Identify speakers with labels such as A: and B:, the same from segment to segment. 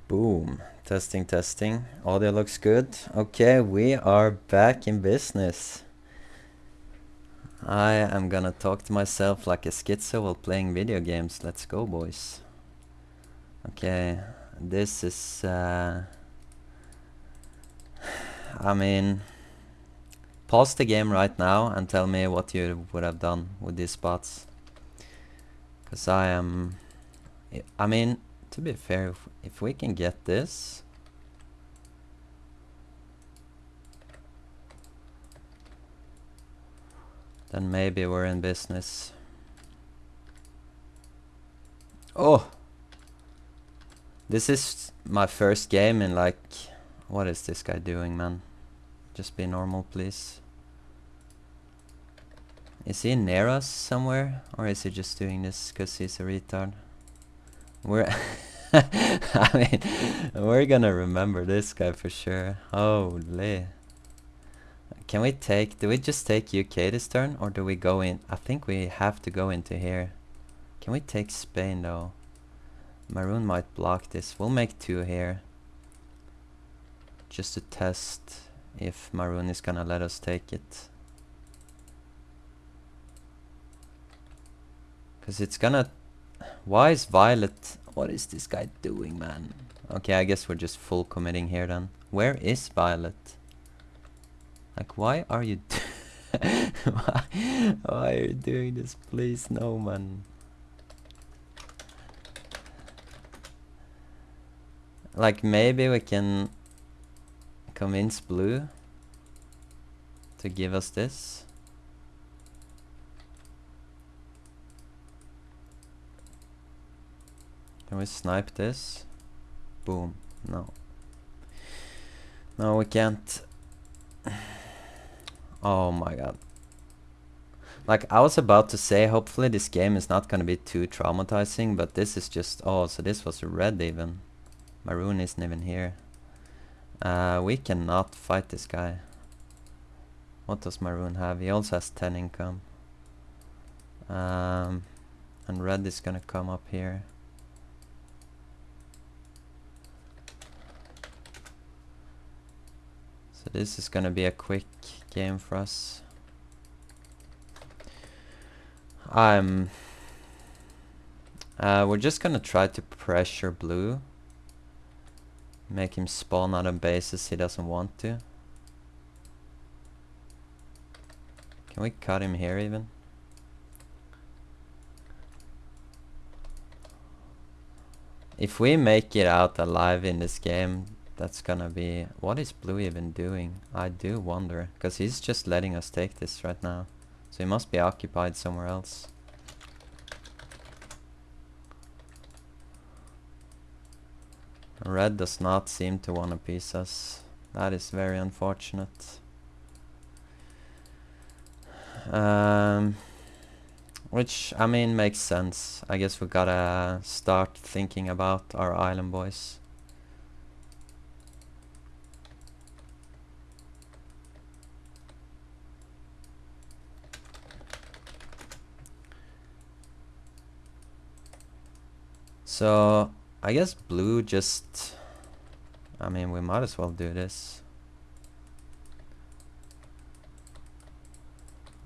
A: Boom. Testing, testing. Audio looks good. Okay, we are back in business. I am gonna talk to myself like a schizo while playing video games. Let's go, boys. Okay, this is... I mean... Pause the game right now and tell me what you would have done with these spots. Because I am... I mean, to be fair, if we can get this... then maybe we're in business. Oh! This is my first game in like... What is this guy doing, man? Just be normal, please. Is he near us somewhere? Or is he just doing this because he's a retard? We're... I mean, we're gonna remember this guy for sure. Holy. Can we take... Do we just take UK this turn? Or do we go in... I think we have to go into here. Can we take Spain though? Maroon might block this. We'll make 2 here. Just to test if Maroon is gonna let us take it. Because it's gonna... Why is Violet... What is this guy doing, man? Okay, I guess we're just full committing here then. Where is Violet? Like, why are you... why are you doing this? Please, no, man. Like, maybe we can convince Blue to give us this. Can we snipe this? Boom. No. No, we can't. Oh my god. Like, I was about to say, hopefully this game is not gonna be too traumatizing, but this is just... Oh, so this was red even. Maroon isn't even here. We cannot fight this guy. What does Maroon have? He also has 10 income. And red is gonna come up here. So this is gonna be a quick game for us. We're just gonna try to pressure Blue. Make him spawn out of bases he doesn't want to. Can we cut him here even? If we make it out alive in this game, that's gonna be... What is Blue even doing? I do wonder, because he's just letting us take this right now. So he must be occupied somewhere else. Red does not seem to want to piece us. That is very unfortunate. Which, I mean, makes sense. I guess we gotta start thinking about our island boys. So, I guess Blue just... I mean, we might as well do this.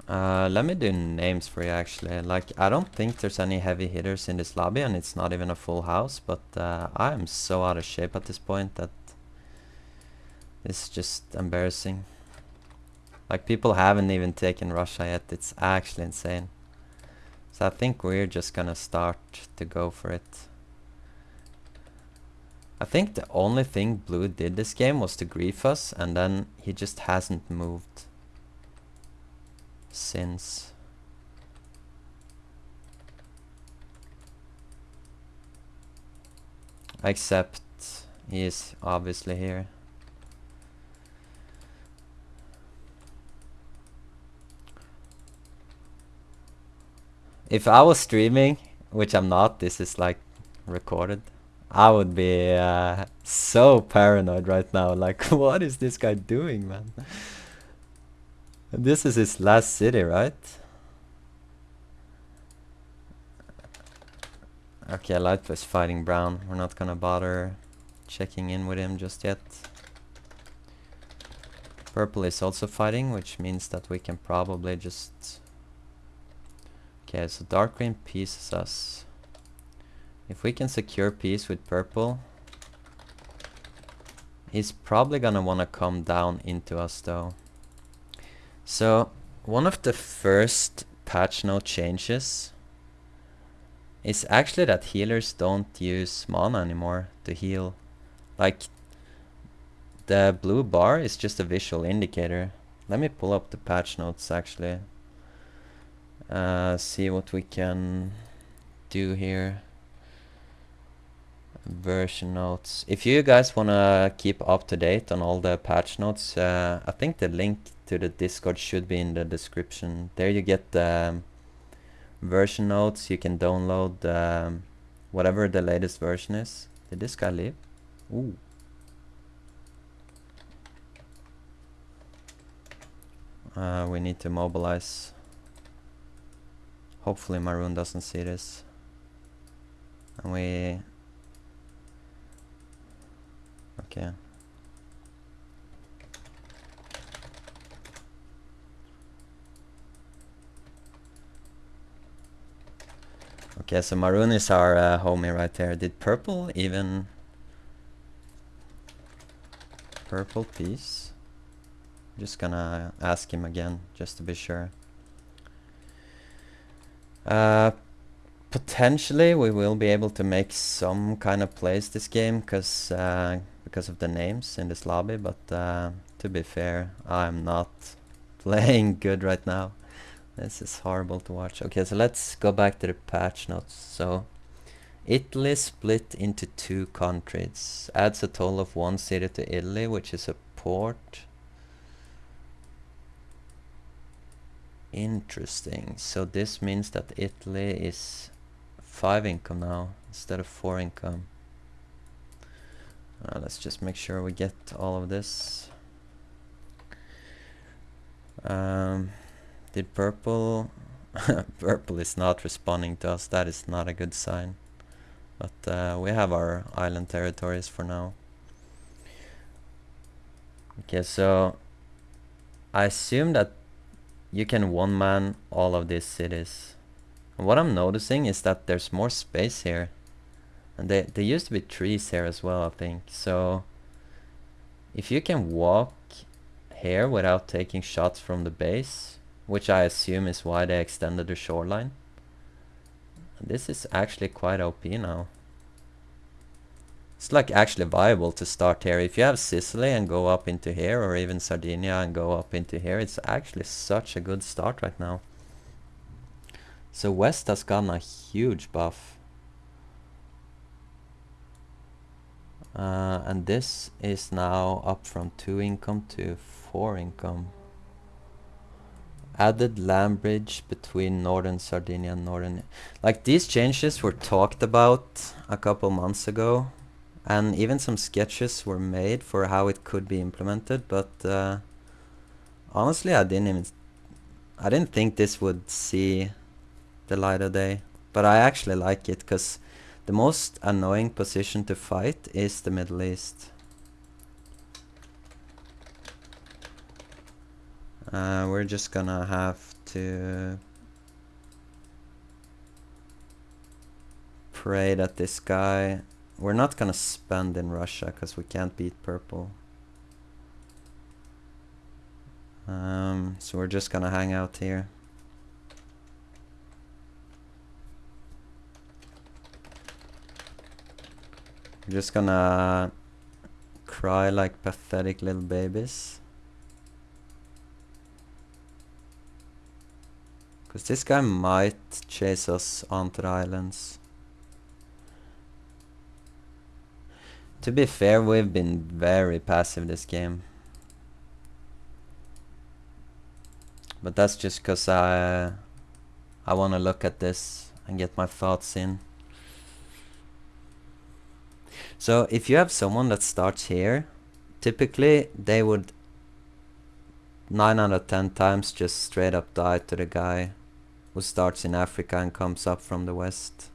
A: Let me do names for you actually. Like, I don't think there's any heavy hitters in this lobby and it's not even a full house, but I am so out of shape at this point that it's just embarrassing. Like, people haven't even taken Russia yet. It's actually insane. So I think we're just gonna start to go for it. I think the only thing Blue did this game was to grief us, and then he just hasn't moved since. Except he is obviously here. If I was streaming, which I'm not, this is like recorded, I would be so paranoid right now. Like, what is this guy doing, man? This is his last city, right? Okay, light is fighting brown. We're not gonna bother checking in with him just yet. Purple is also fighting, which means that we can probably just... Okay, so dark green pieces us. If we can secure peace with purple, he's probably gonna wanna come down into us though. So, one of the first patch note changes is actually that healers don't use mana anymore to heal. Like, the blue bar is just a visual indicator. Let me pull up the patch notes actually. See what we can do here. Version notes. If you guys wanna keep up to date on all the patch notes, I think the link to the Discord should be in the description. There you get the version notes. You can download whatever the latest version is. Did this guy leave? Ooh. We need to mobilize. Hopefully Maroon doesn't see this. And we... Okay. Okay, so Maroon is our homie right there. Did purple even... Purple piece? Just gonna ask him again, just to be sure. Potentially we will be able to make some kind of plays this game, because of the names in this lobby, but to be fair, I'm not playing good right now. This is horrible to watch. Okay, so let's go back to the patch notes. So, Italy split into 2 countries. Adds a total of 1 city to Italy, which is a port. Interesting. So this means that Italy is 5 income now, instead of 4 income. Let's just make sure we get all of this. Did purple... Purple is not responding to us. That is not a good sign. But we have our island territories for now. Okay, so I assume that you can one-man all of these cities. And what I'm noticing is that there's more space here. And there used to be trees here as well, I think. So if you can walk here without taking shots from the base, which I assume is why they extended the shoreline, this is actually quite OP now. It's like actually viable to start here. If you have Sicily and go up into here, or even Sardinia and go up into here, it's actually such a good start right now. So West has gotten a huge buff. And this is now up from 2 income to 4 income. Added land bridge between northern Sardinia and northern... Like, these changes were talked about a couple months ago. And even some sketches were made for how it could be implemented. But honestly, I didn't think this would see the light of day. But I actually like it, because the most annoying position to fight is the Middle East. We're just gonna have to pray that this guy... We're not gonna spend in Russia, because we can't beat purple. So we're just gonna hang out here. We're just gonna cry like pathetic little babies. Because this guy might chase us onto the islands. To be fair, we've been very passive this game. But that's just because I want to look at this and get my thoughts in. So if you have someone that starts here, typically they would 9 out of 10 times just straight up die to the guy who starts in Africa and comes up from the west.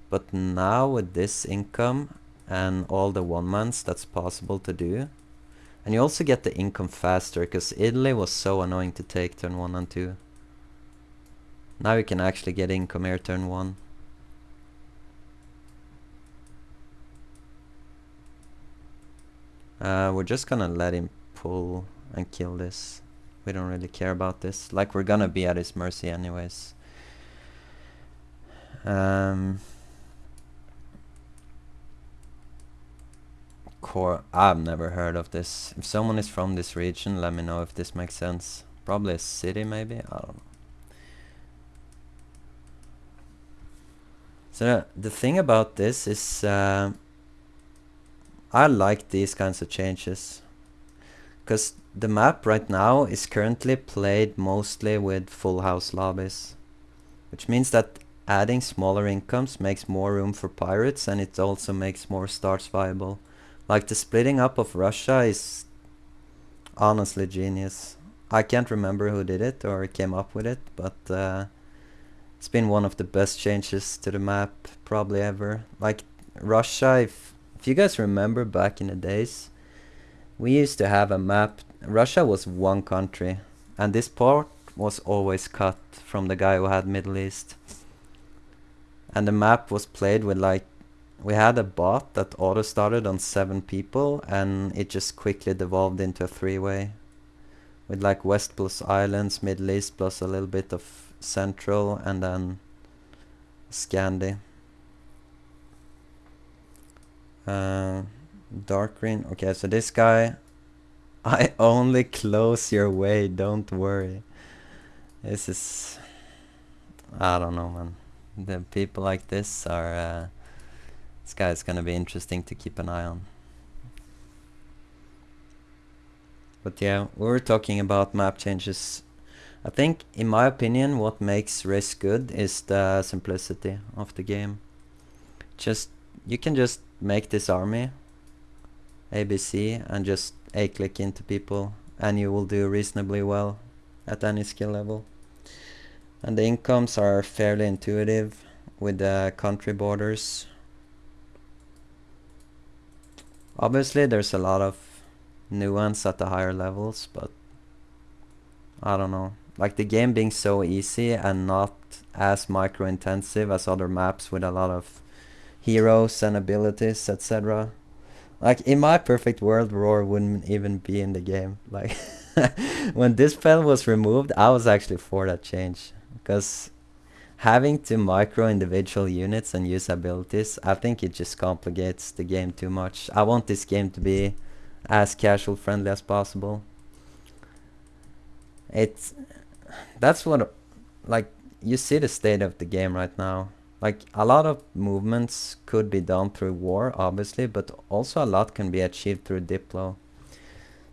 A: But now with this income, and all the one-mans that's possible to do. And you also get the income faster, because Italy was so annoying to take turn 1 and 2. Now you can actually get income here turn 1. We're just gonna let him pull and kill this. We don't really care about this. Like, we're gonna be at his mercy anyways. I've never heard of this. If someone is from this region, let me know if this makes sense. Probably a city, maybe? I don't know. So the thing about this is I like these kinds of changes, because the map right now is currently played mostly with full house lobbies, which means that adding smaller incomes makes more room for pirates, and it also makes more starts viable. Like, the splitting up of Russia is honestly genius. I can't remember who did it or came up with it, but it's been one of the best changes to the map probably ever. Like, Russia, if you guys remember back in the days, we used to have a map. Russia was one country, and this part was always cut from the guy who had Middle East. And the map was played with, like, we had a bot that auto started on 7 people, and it just quickly devolved into a 3-way with like West plus Islands, Middle East plus a little bit of Central, and then Scandi. Dark green. Okay, so this guy, I only close your way, don't worry. This is, I don't know, man. The people like this are this guy is gonna be interesting to keep an eye on. But yeah, we were talking about map changes. I think, in my opinion, what makes Risk good is the simplicity of the game. You can just make this army ABC and just A-click into people, and you will do reasonably well at any skill level. And the incomes are fairly intuitive with the country borders. Obviously there's a lot of nuance at the higher levels, but I don't know. Like, the game being so easy and not as micro intensive as other maps with a lot of heroes and abilities, etc. Like, in my perfect world, Roar wouldn't even be in the game. Like, when this spell was removed, I was actually for that change, because having to micro individual units and use abilities, I think it just complicates the game too much. I want this game to be as casual friendly as possible. That's what, like, you see the state of the game right now. Like, a lot of movements could be done through war, obviously, but also a lot can be achieved through diplo.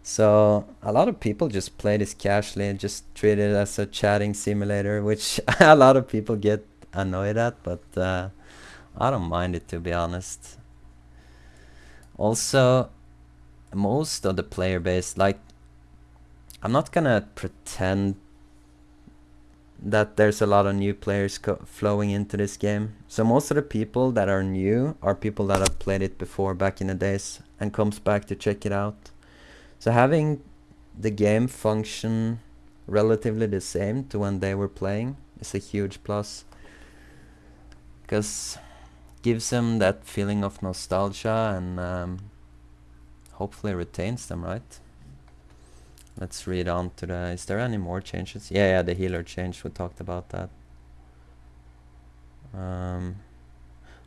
A: So a lot of people just play this casually and just treat it as a chatting simulator, which a lot of people get annoyed at, but I don't mind it, to be honest. Also, most of the player base, like, I'm not gonna pretend that there's a lot of new players flowing into this game. So most of the people that are new are people that have played it before back in the days and comes back to check it out. So having the game function relatively the same to when they were playing is a huge plus, because gives them that feeling of nostalgia and hopefully retains them, right? Let's read on to the... Is there any more changes? Yeah, the healer change. We talked about that.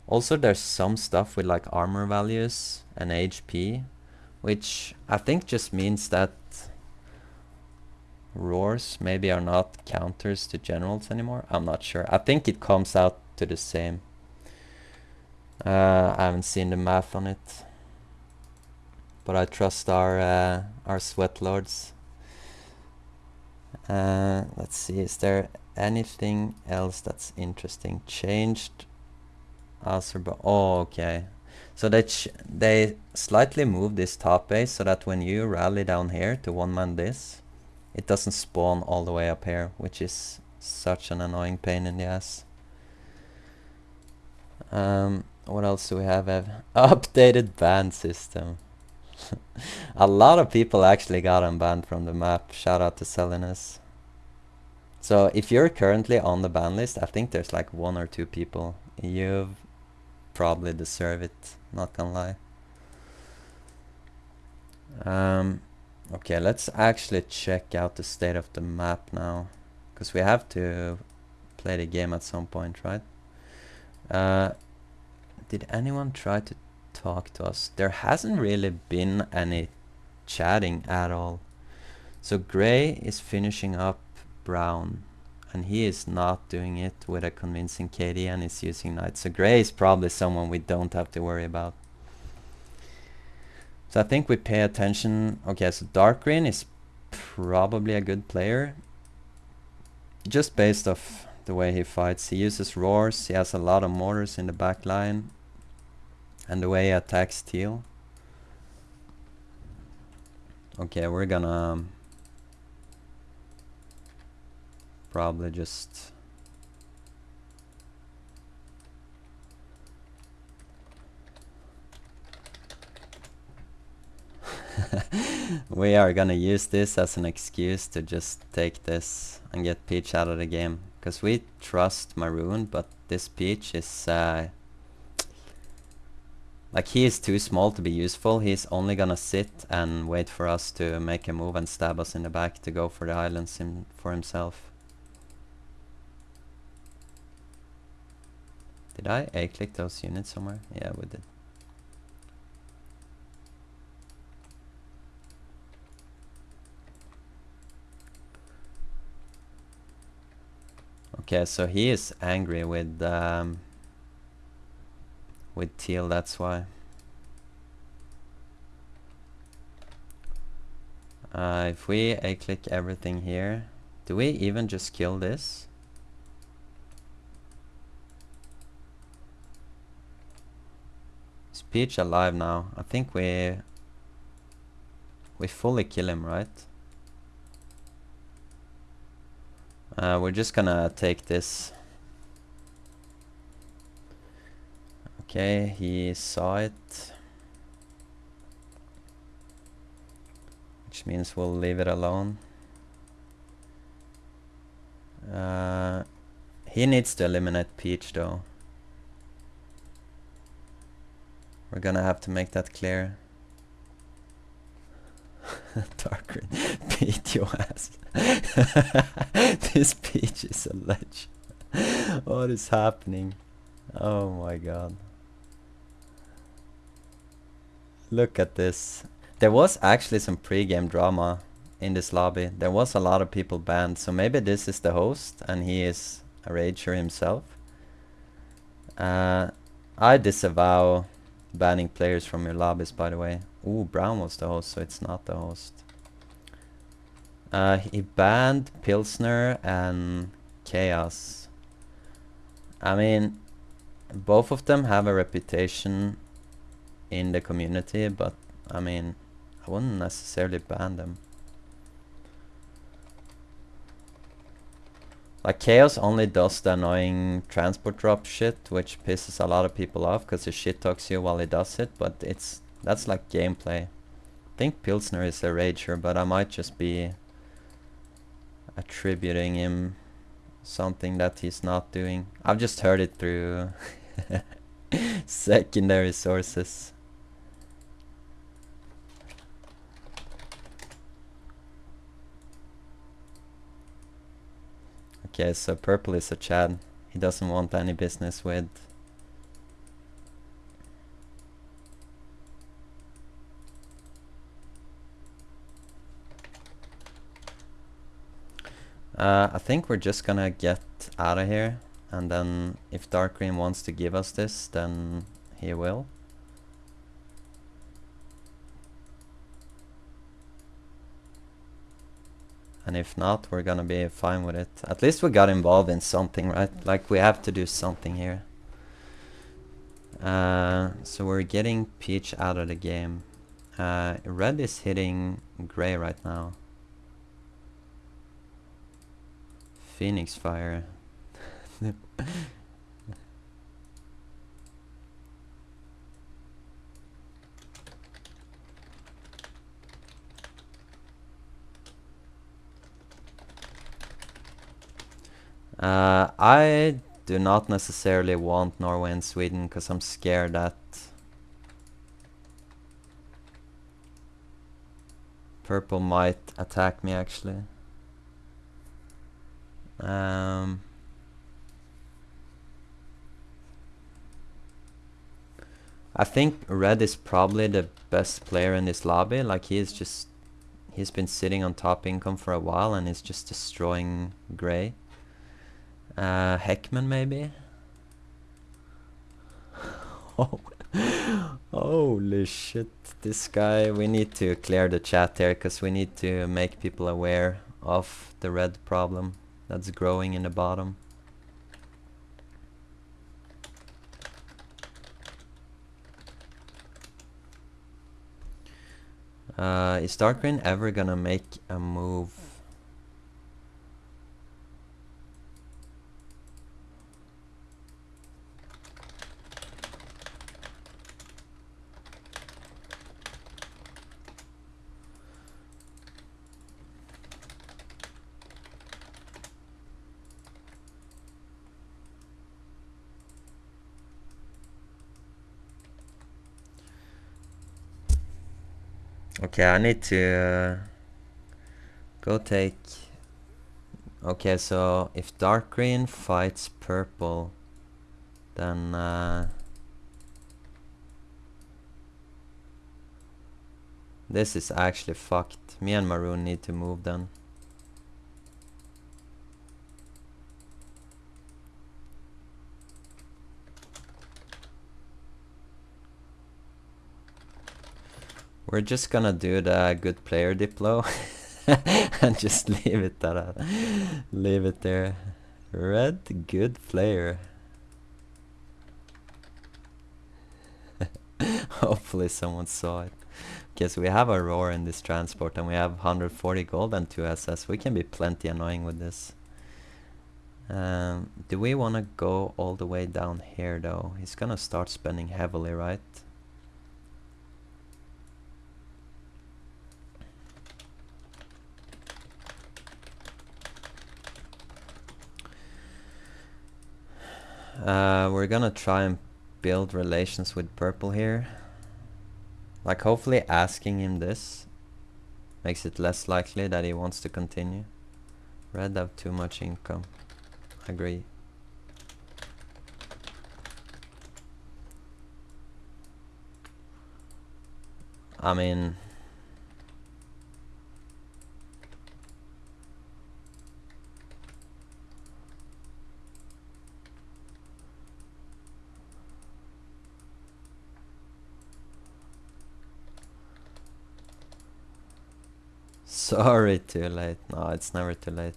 A: Also, there's some stuff with like armor values and HP, which I think just means that roars maybe are not counters to generals anymore. I'm not sure. I think it comes out to the same. I haven't seen the math on it, but I trust our sweat lords. Let's see, is there anything else that's interesting changed? Oh, okay. So they slightly moved this top base so that when you rally down here to one-man this, it doesn't spawn all the way up here, which is such an annoying pain in the ass. What else do we have? Updated ban system. A lot of people actually got unbanned from the map. Shout out to Selinus. So if you're currently on the ban list, I think there's like 1 or 2 people. You probably deserve it, not gonna lie. Okay, let's actually check out the state of the map now, because we have to play the game at some point, right? Did anyone try to talk to us? There hasn't really been any chatting at all. So Gray is finishing up Brown, and he is not doing it with a convincing KD, and is using Knight. So Gray is probably someone we don't have to worry about. So I think we pay attention. Okay, so Dark Green is probably a good player, just based off the way he fights. He uses roars, he has a lot of mortars in the back line, and the way he attacks teal. Okay, we're gonna probably just we are gonna use this as an excuse to just take this and get Peach out of the game, because we trust Maroon, but this Peach is like, he is too small to be useful. He's only gonna sit and wait for us to make a move and stab us in the back to go for the islands for himself. Did I A-click those units somewhere? Yeah, we did. Okay, so he is angry with teal, that's why. If we A-click everything here, do we even just kill this? Is Peach alive now? I think we fully kill him, right? We're just gonna take this. Okay, he saw it, which means we'll leave it alone. He needs to eliminate Peach though. We're gonna have to make that clear. Darker beat your ass. This Peach is a ledge. What is happening? Oh my god. Look at this. There was actually some pre-game drama in this lobby. There was a lot of people banned, so maybe this is the host and he is a rager himself. I disavow banning players from your lobbies, by the way. Ooh, Brown was the host, so it's not the host. He banned Pilsner and Chaos. I mean, both of them have a reputation in the community, but I mean, I wouldn't necessarily ban them. Like, Chaos only does the annoying transport drop shit, which pisses a lot of people off because he shit talks you while he does it, but that's like gameplay. I think Pilsner is a rager, but I might just be attributing him something that he's not doing. I've just heard it through secondary sources. Okay, so purple is a Chad. He doesn't want any business with. I think we're just gonna get out of here, and then if Dark Green wants to give us this, then he will. And if not, we're gonna be fine with it. At least we got involved in something, right? Like, we have to do something here. So we're getting Peach out of the game. Red is hitting Gray right now. Phoenix Fire. I do not necessarily want Norway and Sweden because I'm scared that purple might attack me actually. I think red is probably the best player in this lobby. Like he's been sitting on top income for a while and is just destroying gray. HECKMAN maybe? Oh, holy shit. This guy, we need to clear the chat here because we need to make people aware of the red problem that's growing in the bottom. Is dark green ever gonna make a move? Okay, I need to go take... Okay, so if dark green fights purple, then this is actually fucked. Me and maroon need to move then. We're just gonna do the good player diplo and just leave it at leave it there. Red good player. Hopefully someone saw it. Okay, so we have a roar in this transport and we have 140 gold and 2 SS. We can be plenty annoying with this. Do we want to go all the way down here though? He's gonna start spending heavily, right? We're gonna try and build relations with purple here. Like hopefully asking him this makes it less likely that he wants to continue. Red have too much income. Agree. I mean... Sorry, too late. No, it's never too late.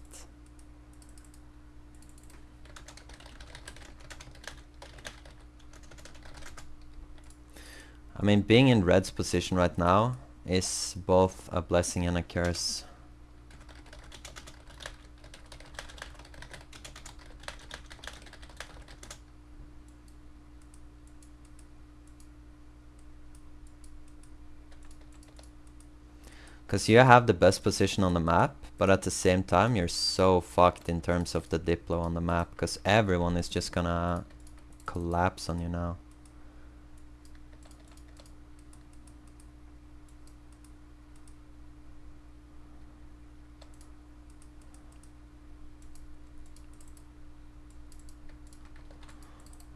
A: I mean, being in red's position right now is both a blessing and a curse. Because you have the best position on the map, but at the same time you're so fucked in terms of the diplo on the map, because everyone is just gonna collapse on you now.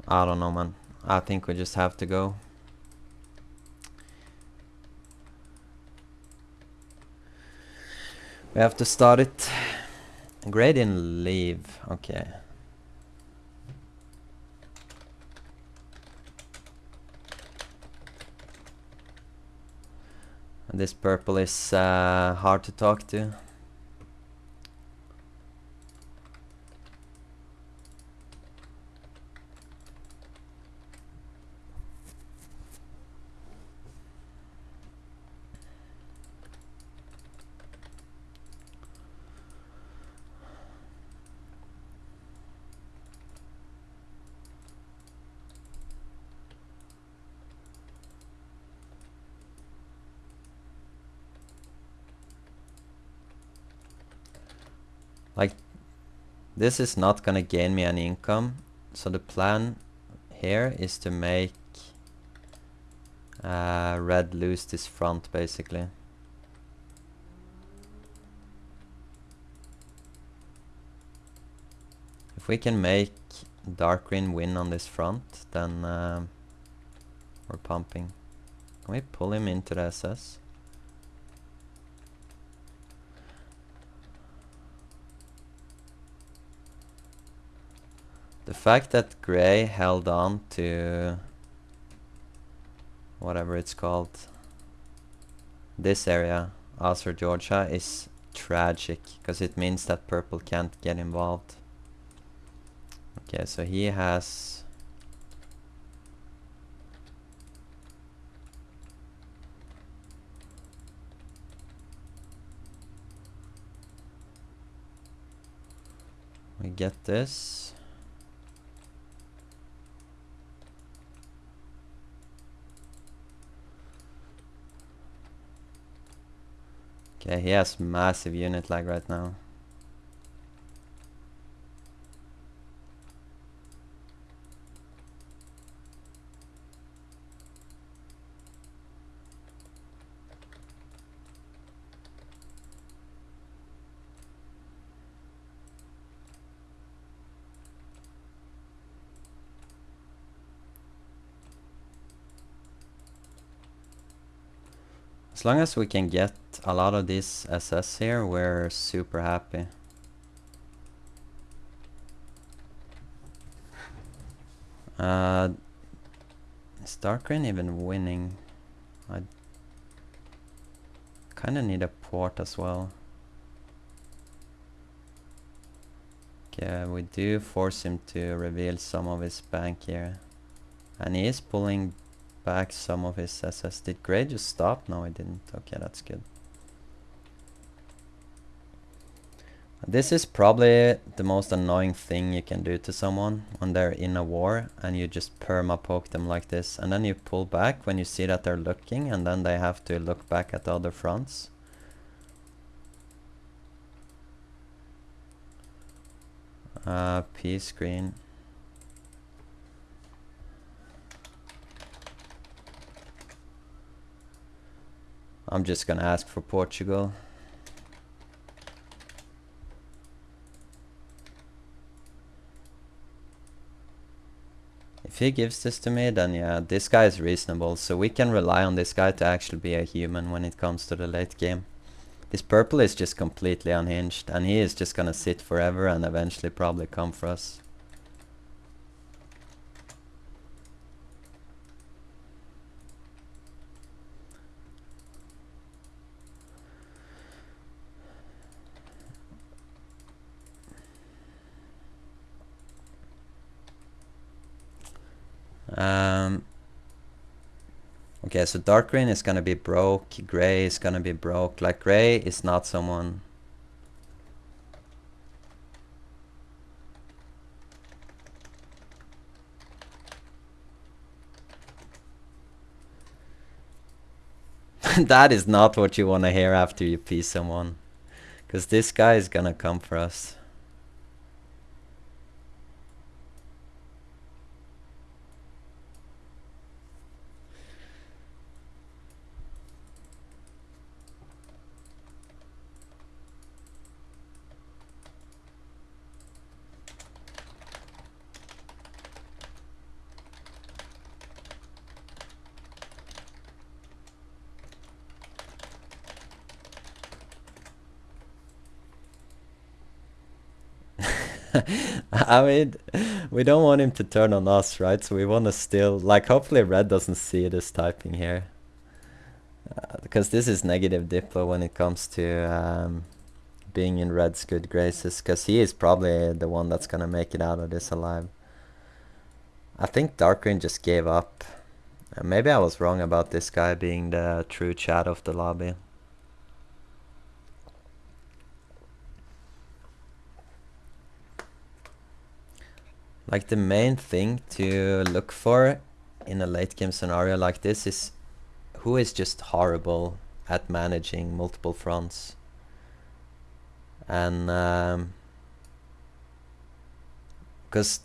A: I don't know, man. I think we just have to go. We have to start it. Gray didn't leave. Okay. And this purple is hard to talk to. Like, This is not gonna gain me any income, so the plan here is to make red lose this front basically. If we can make dark green win on this front, then we're pumping. Can we pull him into the SS? The fact that gray held on to whatever it's called, this area, Azure Georgia, is tragic, because it means that purple can't get involved. Okay, so he has... we get this. Okay, he has massive unit lag right now. As long as we can get a lot of this SS here, we're super happy. Is dark green even winning? I kinda need a port as well. Okay, we do force him to reveal some of his bank here. And he is pulling back some of his SS. Did gray just stop? No, he didn't. Okay, that's good. This is probably the most annoying thing you can do to someone when they're in a war and you just perma poke them like this, and then you pull back when you see that they're looking, and then they have to look back at the other fronts. P screen. I'm just gonna ask for Portugal. If he gives this to me, then yeah, this guy is reasonable, so we can rely on this guy to actually be a human when it comes to the late game. This purple is just completely unhinged, and he is just gonna sit forever and eventually probably come for us. Okay, so dark green is gonna be broke, gray is gonna be broke. Like, gray is not someone... That is not what you wanna hear after you pee someone. Because this guy is gonna come for us. I mean, we don't want him to turn on us, right? So we want to still, like, hopefully red doesn't see this typing here. Because this is negative diplo when it comes to being in red's good graces. Because he is probably the one that's going to make it out of this alive. I think dark green just gave up. Maybe I was wrong about this guy being the true chat of the lobby. Like, the main thing to look for in a late game scenario like this is who is just horrible at managing multiple fronts. And Because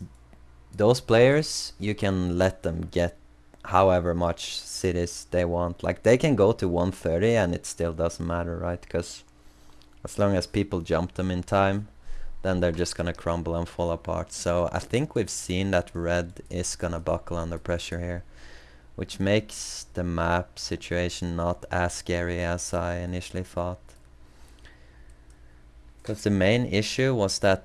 A: those players, you can let them get however much cities they want. Like, they can go to 130 and it still doesn't matter, right? Because as long as people jump them in time, then they're just gonna crumble and fall apart. So I think we've seen that red is gonna buckle under pressure here, which makes the map situation not as scary as I initially thought. Because the main issue was that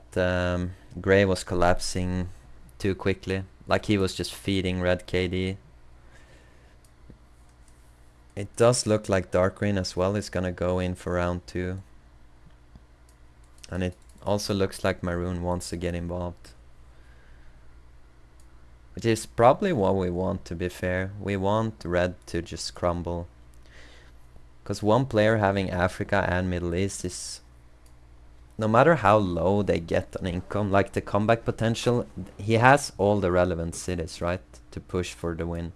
A: Grey was collapsing too quickly. Like, he was just feeding red KD. It does look like dark green as well is gonna go in for round 2. And it also looks like maroon wants to get involved. Which is probably what we want, to be fair. We want red to just crumble. Because one player having Africa and Middle East is... no matter how low they get on income, like the comeback potential, he has all the relevant cities, right? To push for the win.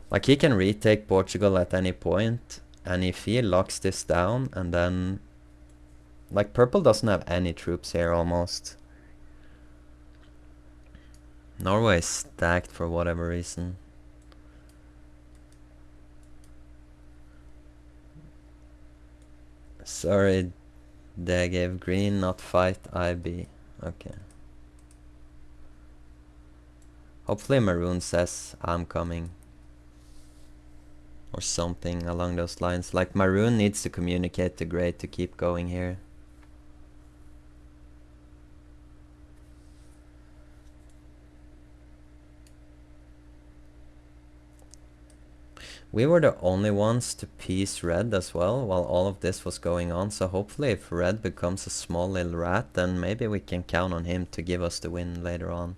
A: Like, he can retake Portugal at any point, and if he locks this down, and then... like, purple doesn't have any troops here, almost. Norway is stacked for whatever reason. Sorry, they gave green, not fight, IB. Okay. Hopefully maroon says, I'm coming. Or something along those lines. Like, maroon needs to communicate to grey to keep going here. We were the only ones to piece red as well while all of this was going on, so hopefully if red becomes a small little rat, then maybe we can count on him to give us the win later on.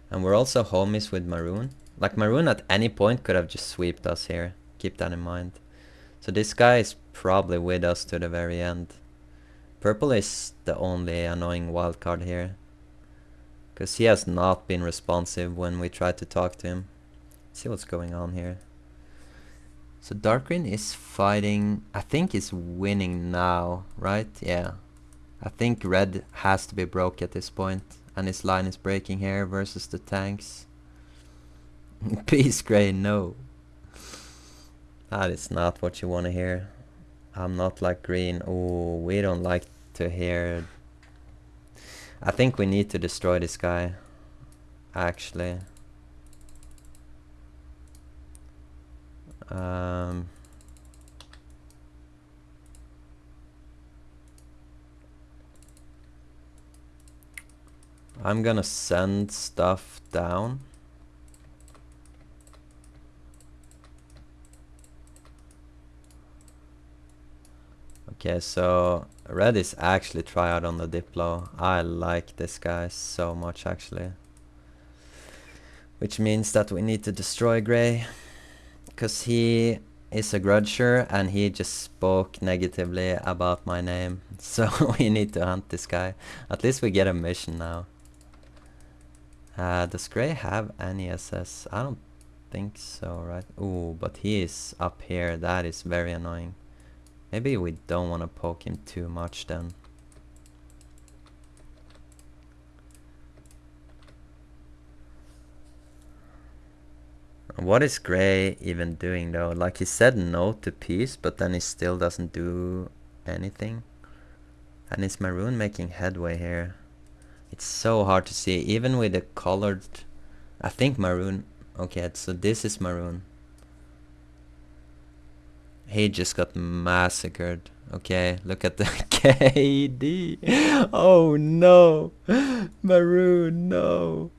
A: And we're also homies with maroon. Like, maroon at any point could have just sweeped us here. Keep that in mind. So this guy is probably with us to the very end. Purple is the only annoying wildcard here. Because he has not been responsive when we tried to talk to him. Let's see what's going on here. So dark green is fighting, I think he's winning now, right? Yeah. I think red has to be broke at this point, and his line is breaking here versus the tanks. Peace grey, no. That is not what you want to hear. I'm not like green. Oh, we don't like to hear. I think we need to destroy this guy, actually. I'm gonna send stuff down. Okay, so red is actually triad on the diplo. I like this guy so much, actually. Which means that we need to destroy grey. Because he is a grudger and he just spoke negatively about my name. So we need to hunt this guy. At least we get a mission now. Does grey have any SS? I don't think so, right? Ooh, but he is up here. That is very annoying. Maybe we don't want to poke him too much then. What is grey even doing though? Like, he said no to peace, but then he still doesn't do anything. And is maroon making headway here? It's so hard to see, even with the colored... I think maroon... Okay, so this is maroon. He just got massacred. Okay, look at the KD. Oh no! Maroon, no!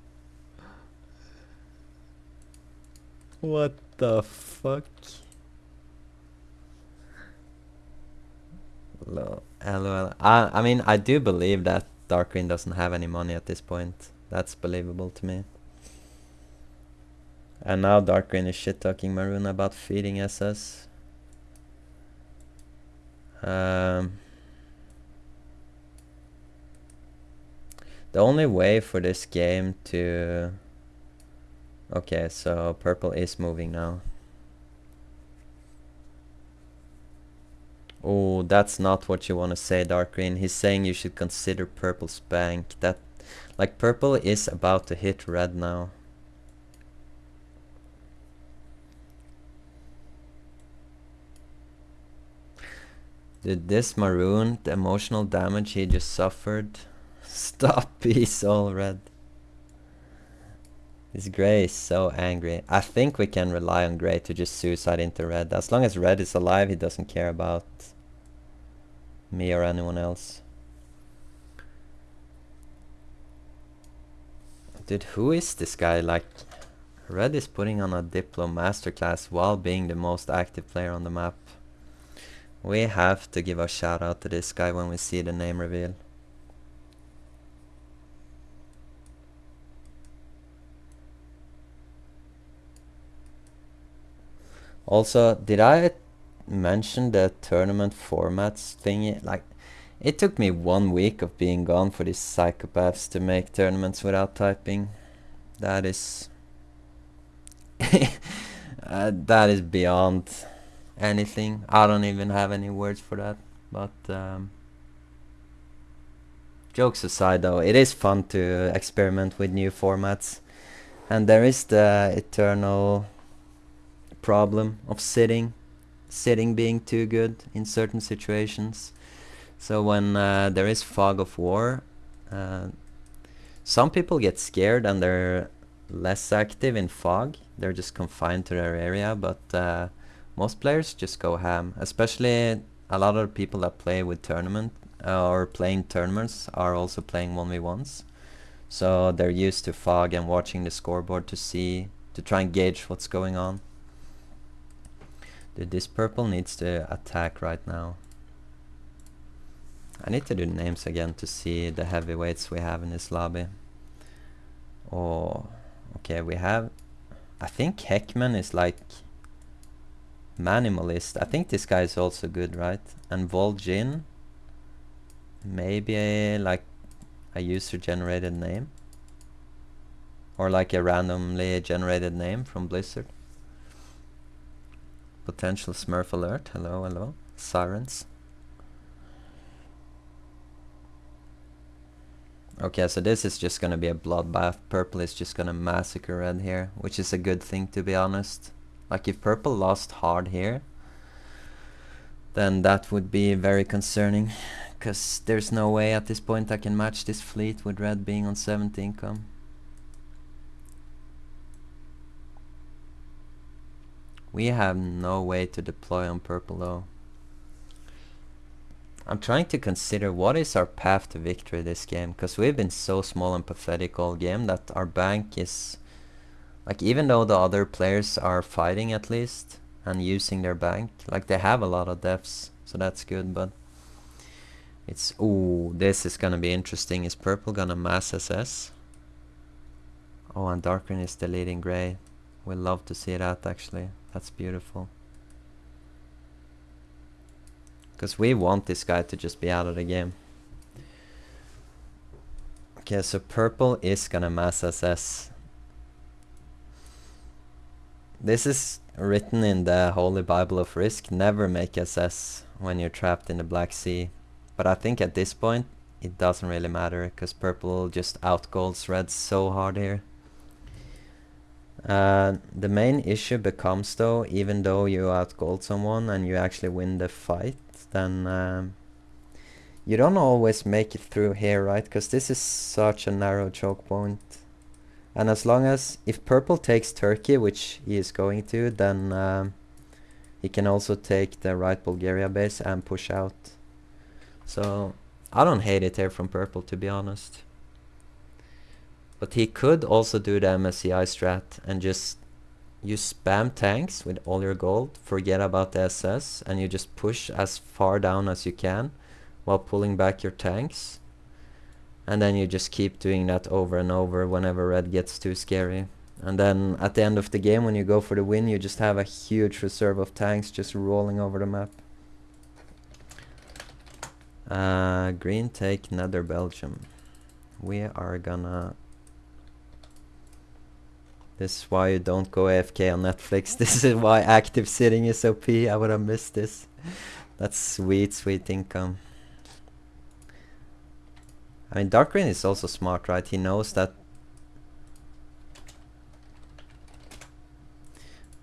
A: What the fuck? LOL. I mean, I do believe that dark green doesn't have any money at this point. That's believable to me. And now dark green is shit talking maroon about feeding SS. The only way for this game to... Okay, so purple is moving now. Oh, that's not what you want to say, dark green. He's saying you should consider purple spank. That, Like, purple is about to hit red now. Dude, this maroon, the emotional damage he just suffered. Stop, he's all red. This gray is so angry. I think we can rely on gray to just suicide into red. As long as red is alive, he doesn't care about me or anyone else. Dude, who is this guy? Like, red is putting on a diplo masterclass while being the most active player on the map. We have to give a shout out to this guy when we see the name reveal. Also, did I mention the tournament formats thingy? Like, it took me 1 week of being gone for these psychopaths to make tournaments without typing. That is... that is beyond anything. I don't even have any words for that. But jokes aside though, it is fun to experiment with new formats. And there is the eternal problem of sitting being too good in certain situations. So when there is fog of war, some people get scared and they're less active in fog. They're just confined to their area, but most players just go ham. Especially a lot of people that play with tournament or playing tournaments are also playing 1v1s. So they're used to fog and watching the scoreboard to try and gauge what's going on. Dude, this purple needs to attack right now. I need to do names again to see the heavyweights we have in this lobby. Oh, okay, we have... I think HECKMAN is like... Manimalist. I think this guy is also good, right? And Vol'jin. Maybe like a user-generated name. Or like a randomly generated name from Blizzard. Potential Smurf alert. Hello, hello. Sirens. Okay, so this is just gonna be a bloodbath. Purple is just gonna massacre red here, which is a good thing, to be honest. Like, if purple lost hard here, then that would be very concerning, because there's no way at this point I can match this fleet with red being on 70 income. We have no way to deploy on purple though. I'm trying to consider what is our path to victory this game, because we've been so small and pathetic all game that our bank is... Like, even though the other players are fighting at least and using their bank, like, they have a lot of deaths, so that's good, but it's... Ooh, this is gonna be interesting. Is purple gonna mass SS? Oh, and dark green is deleting gray. We'll love to see that, actually. That's beautiful. Because we want this guy to just be out of the game. Okay, so purple is gonna mass SS. This is written in the Holy Bible of Risk. Never make SS when you're trapped in the Black Sea. But I think at this point, it doesn't really matter, because purple just outgolds red so hard here. The main issue becomes though, even though you outgold someone and you actually win the fight, then you don't always make it through here, right? Because this is such a narrow choke point. And as long as, if purple takes Turkey, which he is going to, then he can also take the right Bulgaria base and push out. So I don't hate it here from purple, to be honest. But he could also do the MSCI strat and just... You spam tanks with all your gold, forget about the SS, and you just push as far down as you can while pulling back your tanks. And then you just keep doing that over and over whenever red gets too scary. And then at the end of the game, when you go for the win, you just have a huge reserve of tanks just rolling over the map. Green take Nether Belgium. We are gonna... This is why you don't go AFK on Netflix. This is why active sitting is OP. I would have missed this. That's sweet, sweet income. I mean, dark green is also smart, right? He knows that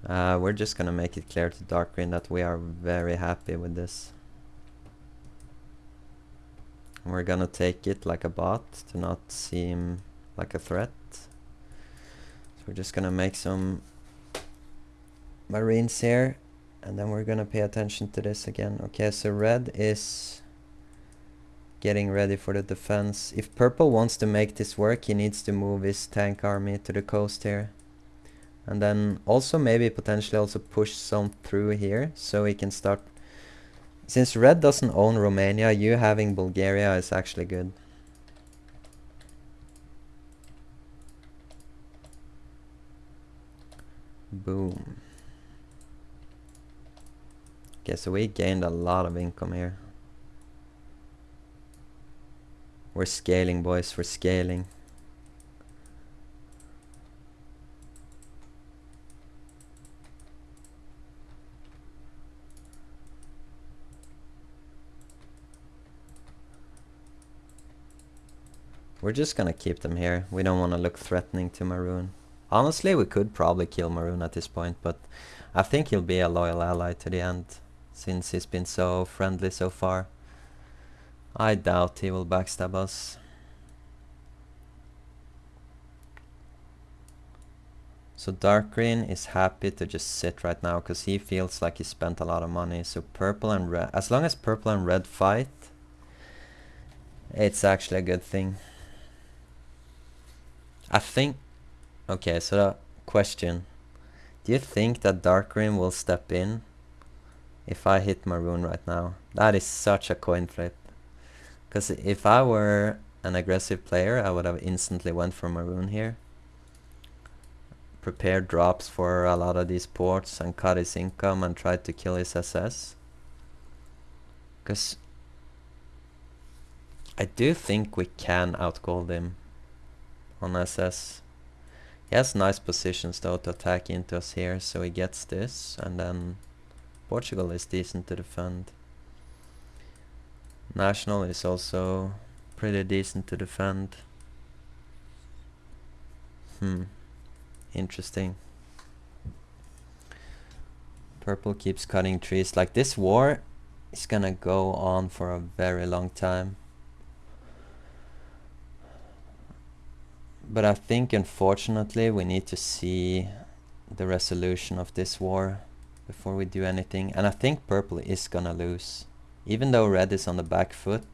A: we're just gonna make it clear to dark green that we are very happy with this. We're gonna take it like a bot to not seem like a threat. So we're just gonna make some marines here, and then we're gonna pay attention to this again. Okay, so red is getting ready for the defense. If purple wants to make this work, he needs to move his tank army to the coast here. And then also maybe potentially also push some through here, so he can start. Since red doesn't own Romania, you having Bulgaria is actually good. Boom. Okay, so we gained a lot of income here. We're scaling, boys, we're scaling. We're just gonna keep them here. We don't want to look threatening to Maroon. Honestly, we could probably kill Maroon at this point, but I think he'll be a loyal ally to the end, since he's been so friendly so far. I doubt he will backstab us. So dark green is happy to just sit right now, because he feels like he spent a lot of money. So purple and red, as long as purple and red fight, it's actually a good thing. I think, okay, so the question, do you think that dark green will step in if I hit maroon right now? That is such a coin flip, because if I were an aggressive player, I would have instantly went for maroon here, prepared drops for a lot of these ports and cut his income and tried to kill his SS. Because I do think we can outgold him on SS. He has nice positions though to attack into us here, so he gets this, and then Portugal is decent to defend. National is also pretty decent to defend. Interesting. Purple keeps cutting trees. Like, this war is gonna go on for a very long time. But I think unfortunately we need to see the resolution of this war before we do anything. And I think purple is gonna lose. Even though red is on the back foot,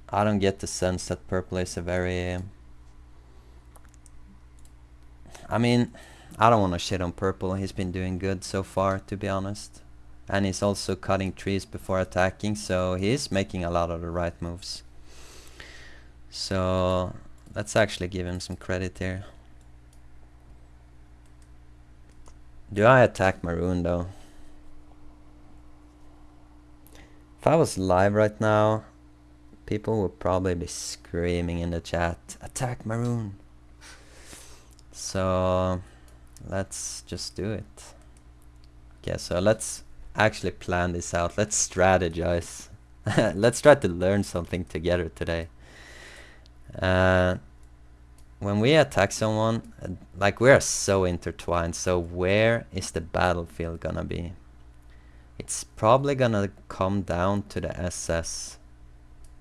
A: I don't get the sense that purple is a very... I mean, I don't want to shit on purple. He's been doing good so far, to be honest. And he's also cutting trees before attacking, so he's making a lot of the right moves. So let's actually give him some credit here. Do I attack maroon though? If I was live right now, people would probably be screaming in the chat, attack maroon. So let's just do it. Okay, so let's actually plan this out. Let's strategize. Let's try to learn something together today. When we attack someone, like, we are so intertwined, so where is the battlefield gonna be? It's probably gonna come down to the SS,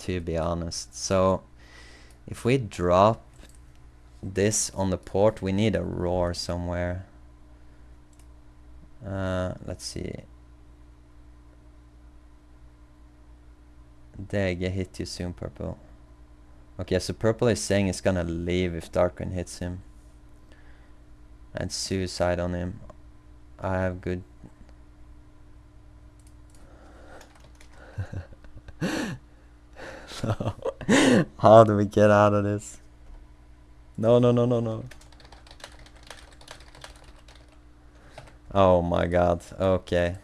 A: to be honest. So if we drop this on the port, we need a roar somewhere. Let's see. They get hit too soon, purple. Okay, so purple is saying it's gonna leave if dark green hits him. And suicide on him. I have good... How do we get out of this? No, no, no, no, no. Oh my god, okay.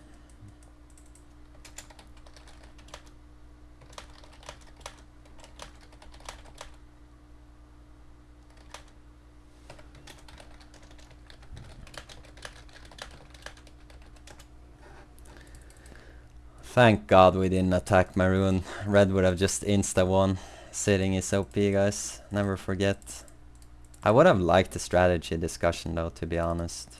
A: Thank God we didn't attack Maroon. Red would have just insta-won. Sitting is OP, guys. Never forget. I would have liked the strategy discussion though, to be honest.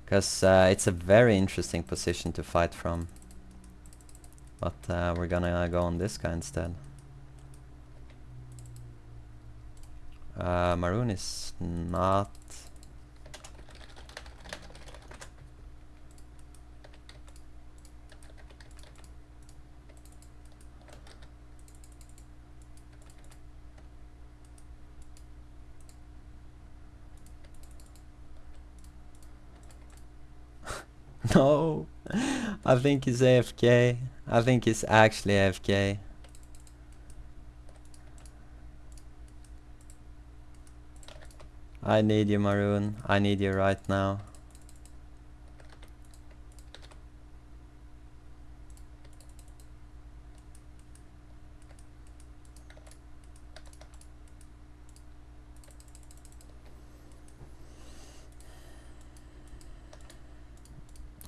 A: Because it's a very interesting position to fight from. But we're gonna go on this guy instead. Maroon is not... No! I think he's AFK. I think he's actually AFK. I need you, Maroon. I need you right now.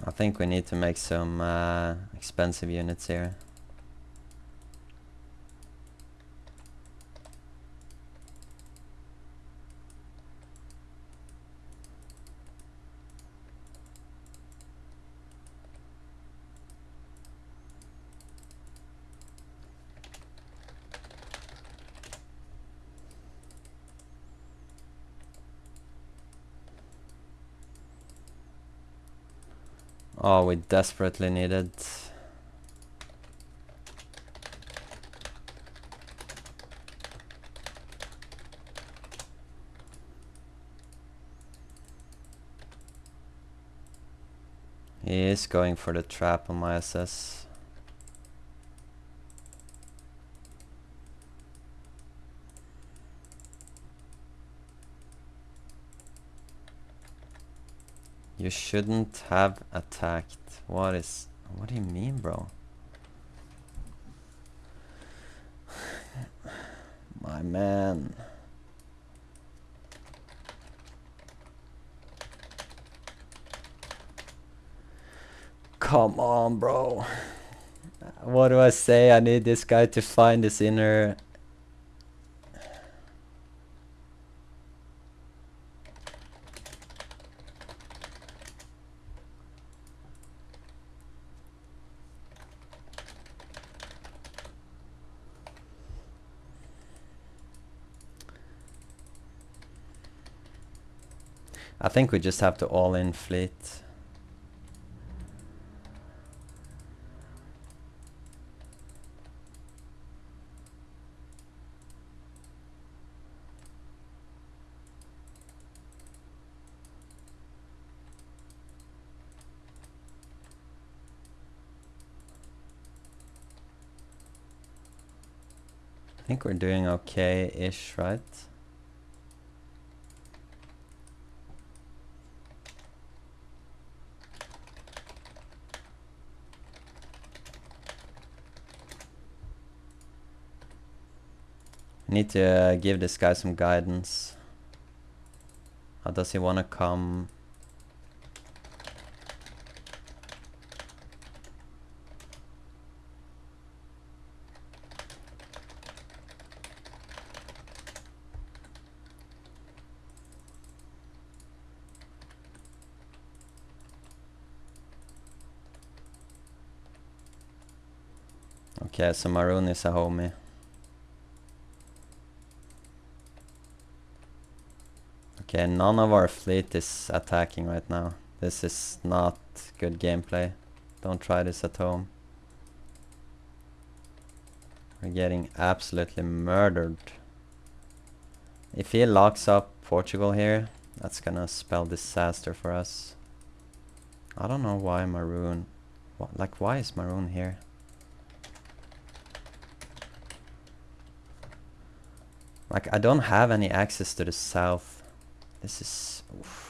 A: I think we need to make some expensive units here. Oh, we desperately need it. He is going for the trap on my SS. You shouldn't have attacked. What do you mean, bro? My man. Come on, bro. What do I say? I need this guy to find his inner... I think we just have to all-in fleet. I think we're doing okay-ish, right? Need to give this guy some guidance. How does he want to come? Okay, so Maroon is a homie. Okay, none of our fleet is attacking right now. This is not good gameplay. Don't try this at home. We're getting absolutely murdered. If he locks up Portugal here, that's gonna spell disaster for us. I don't know why Maroon... Like, why is Maroon here? Like, I don't have any access to the south. This is... Oof.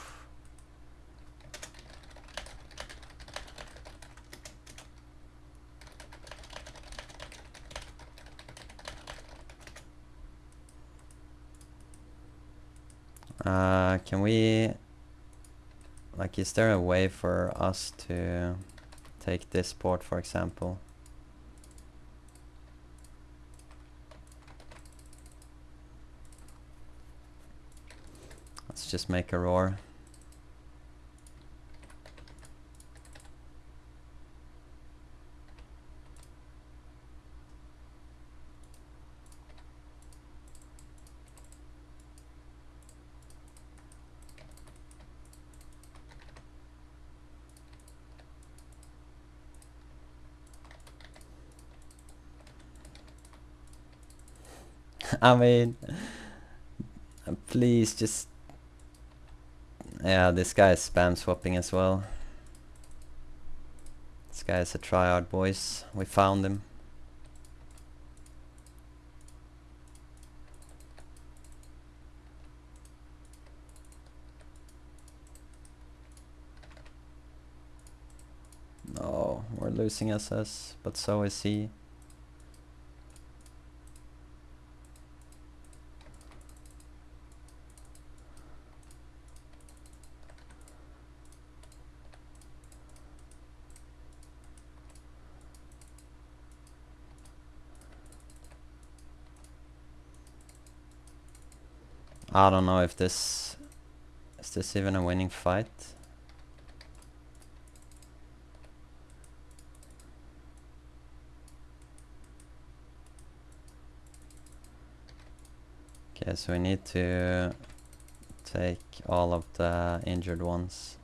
A: Can we... Like, is there a way for us to... take this port for example. Let's just make a roar. I mean, please just... Yeah, this guy is spam swapping as well. This guy is a tryhard, boys. We found him. No, we're losing SS, but so is he. I don't know if this... Is this even a winning fight? Okay, so we need to take all of the injured ones.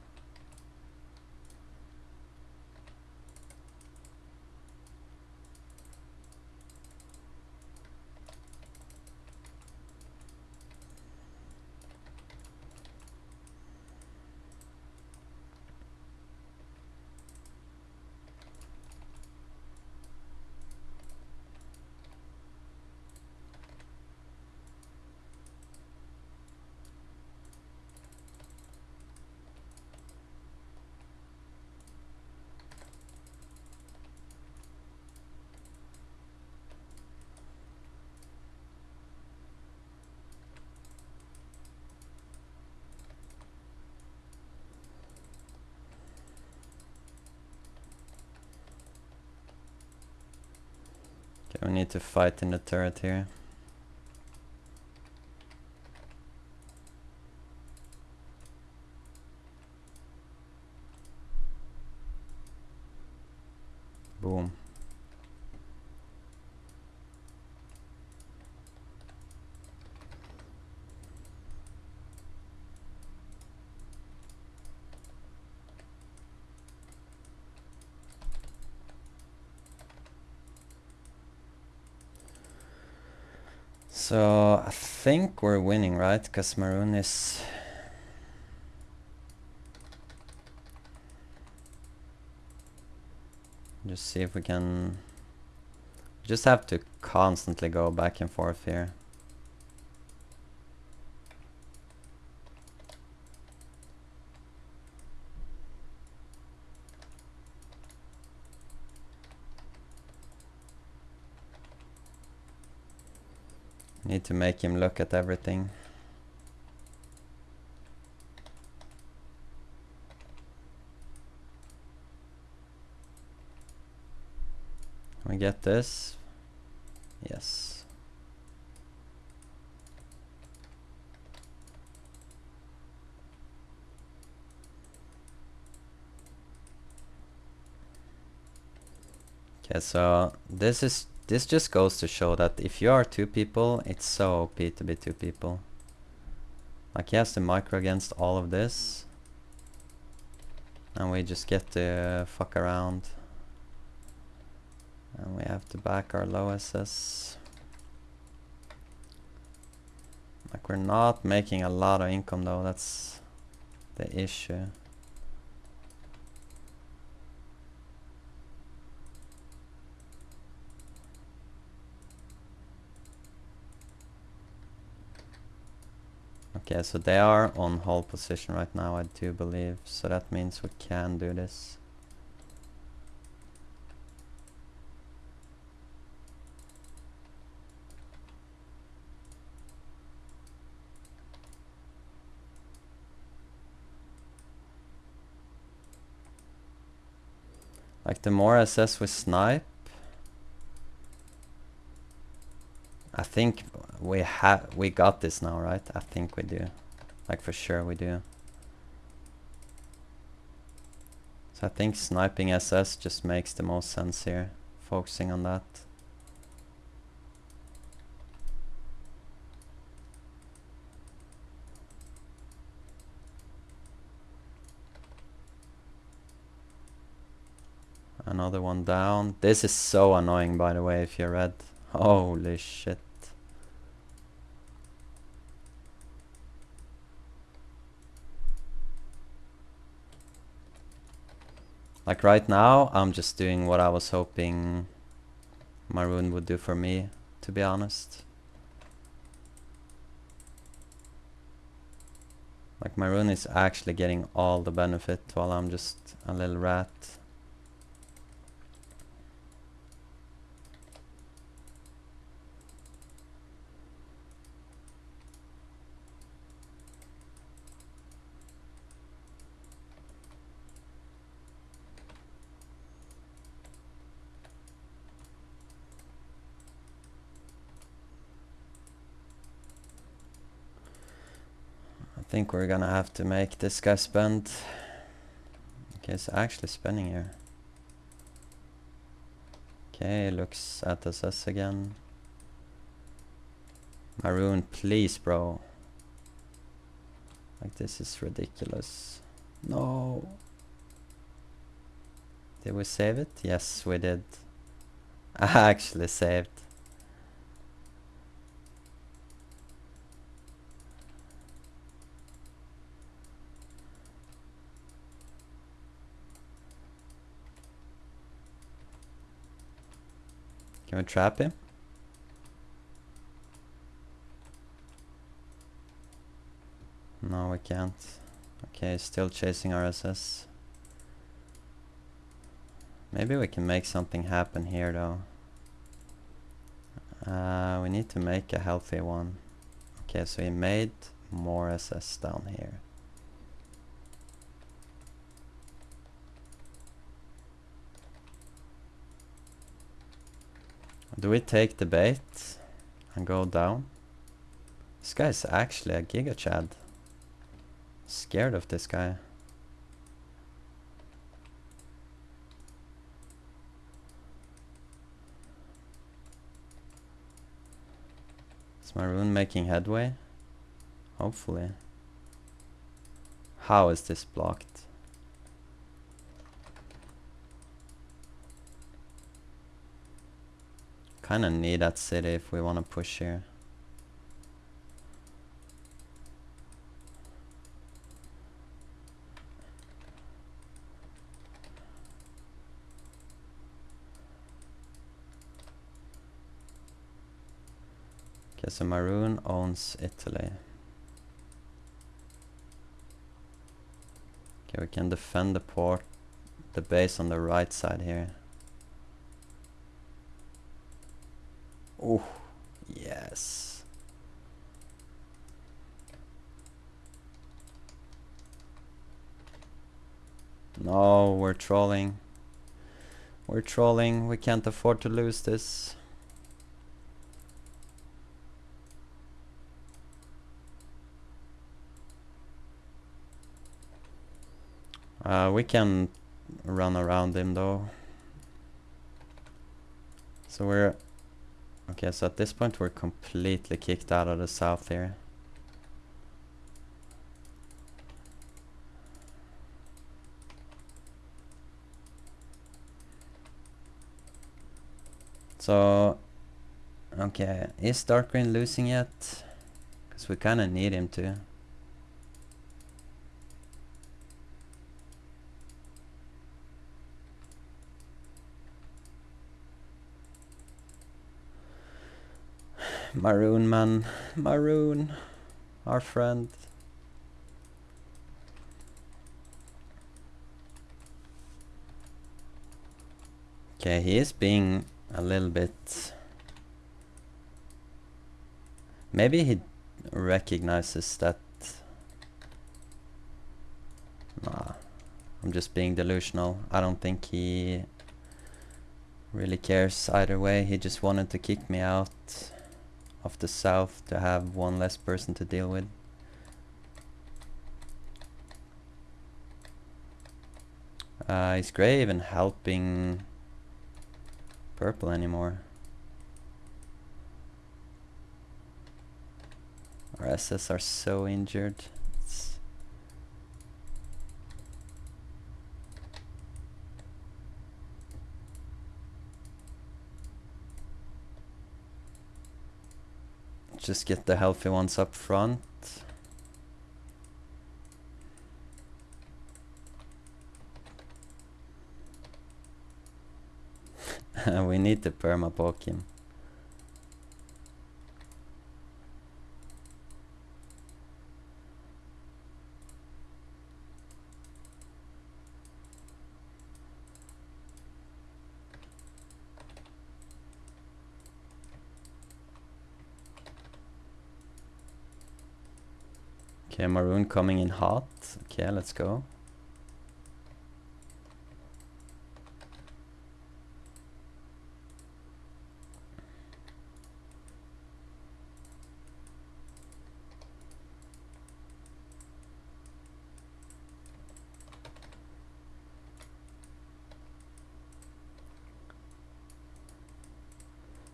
A: Okay, we need to fight in the turret here. Boom. So I think we're winning, right? Because Maroon is... Just see if we can... Just have to constantly go back and forth here. Need to make him look at everything. We get this. Yes. Okay, so this just goes to show that if you are two people, it's so OP to be two people. Like he has to micro against all of this, and we just get to fuck around. And we have to back our low SS. Like we're not making a lot of income though, that's the issue. Okay, so they are on hold position right now, I do believe. So that means we can do this. Like the more SS we snipe, I think we got this now, right? I think we do. Like for sure we do. So I think sniping SS just makes the most sense here. Focusing on that. Another one down. This is so annoying, by the way, if you're red. Holy shit. Like right now, I'm just doing what I was hoping Maroon would do for me, to be honest. Like Maroon is actually getting all the benefit while I'm just a little rat. I think we're gonna have to make this guy spend. Okay, it's actually spending here. Okay, looks at us again. Maroon, please, bro. Like, this is ridiculous. No. Did we save it? Yes, we did. I actually saved. Can we trap him? No, we can't. Okay, still chasing RSS. Maybe we can make something happen here though. We need to make a healthy one. Okay, so he made more SS down here. Do we take the bait and go down? This guy is actually a Giga Chad. Scared of this guy. Is Maroon making headway? Hopefully. How is this blocked? Kinda need that city if we wanna push here. Okay, so Maroon owns Italy. Okay, we can defend the port, the base on the right side here. Oh, yes. No, we're trolling. We're trolling. We can't afford to lose this. We can run around him though. So we're... Okay, so at this point we're completely kicked out of the south here. So... Okay, is Dark Green losing yet? Because we kinda need him to. Maroon, man. Maroon. Our friend. Okay, he is being a little bit... Maybe he recognizes that... Nah, I'm just being delusional. I don't think he really cares either way. He just wanted to kick me out of the south to have one less person to deal with. Is grey even helping purple anymore? Our SS are so injured. Just get the healthy ones up front. We need to perma poke him. Okay, maroon coming in hot. Okay, let's go.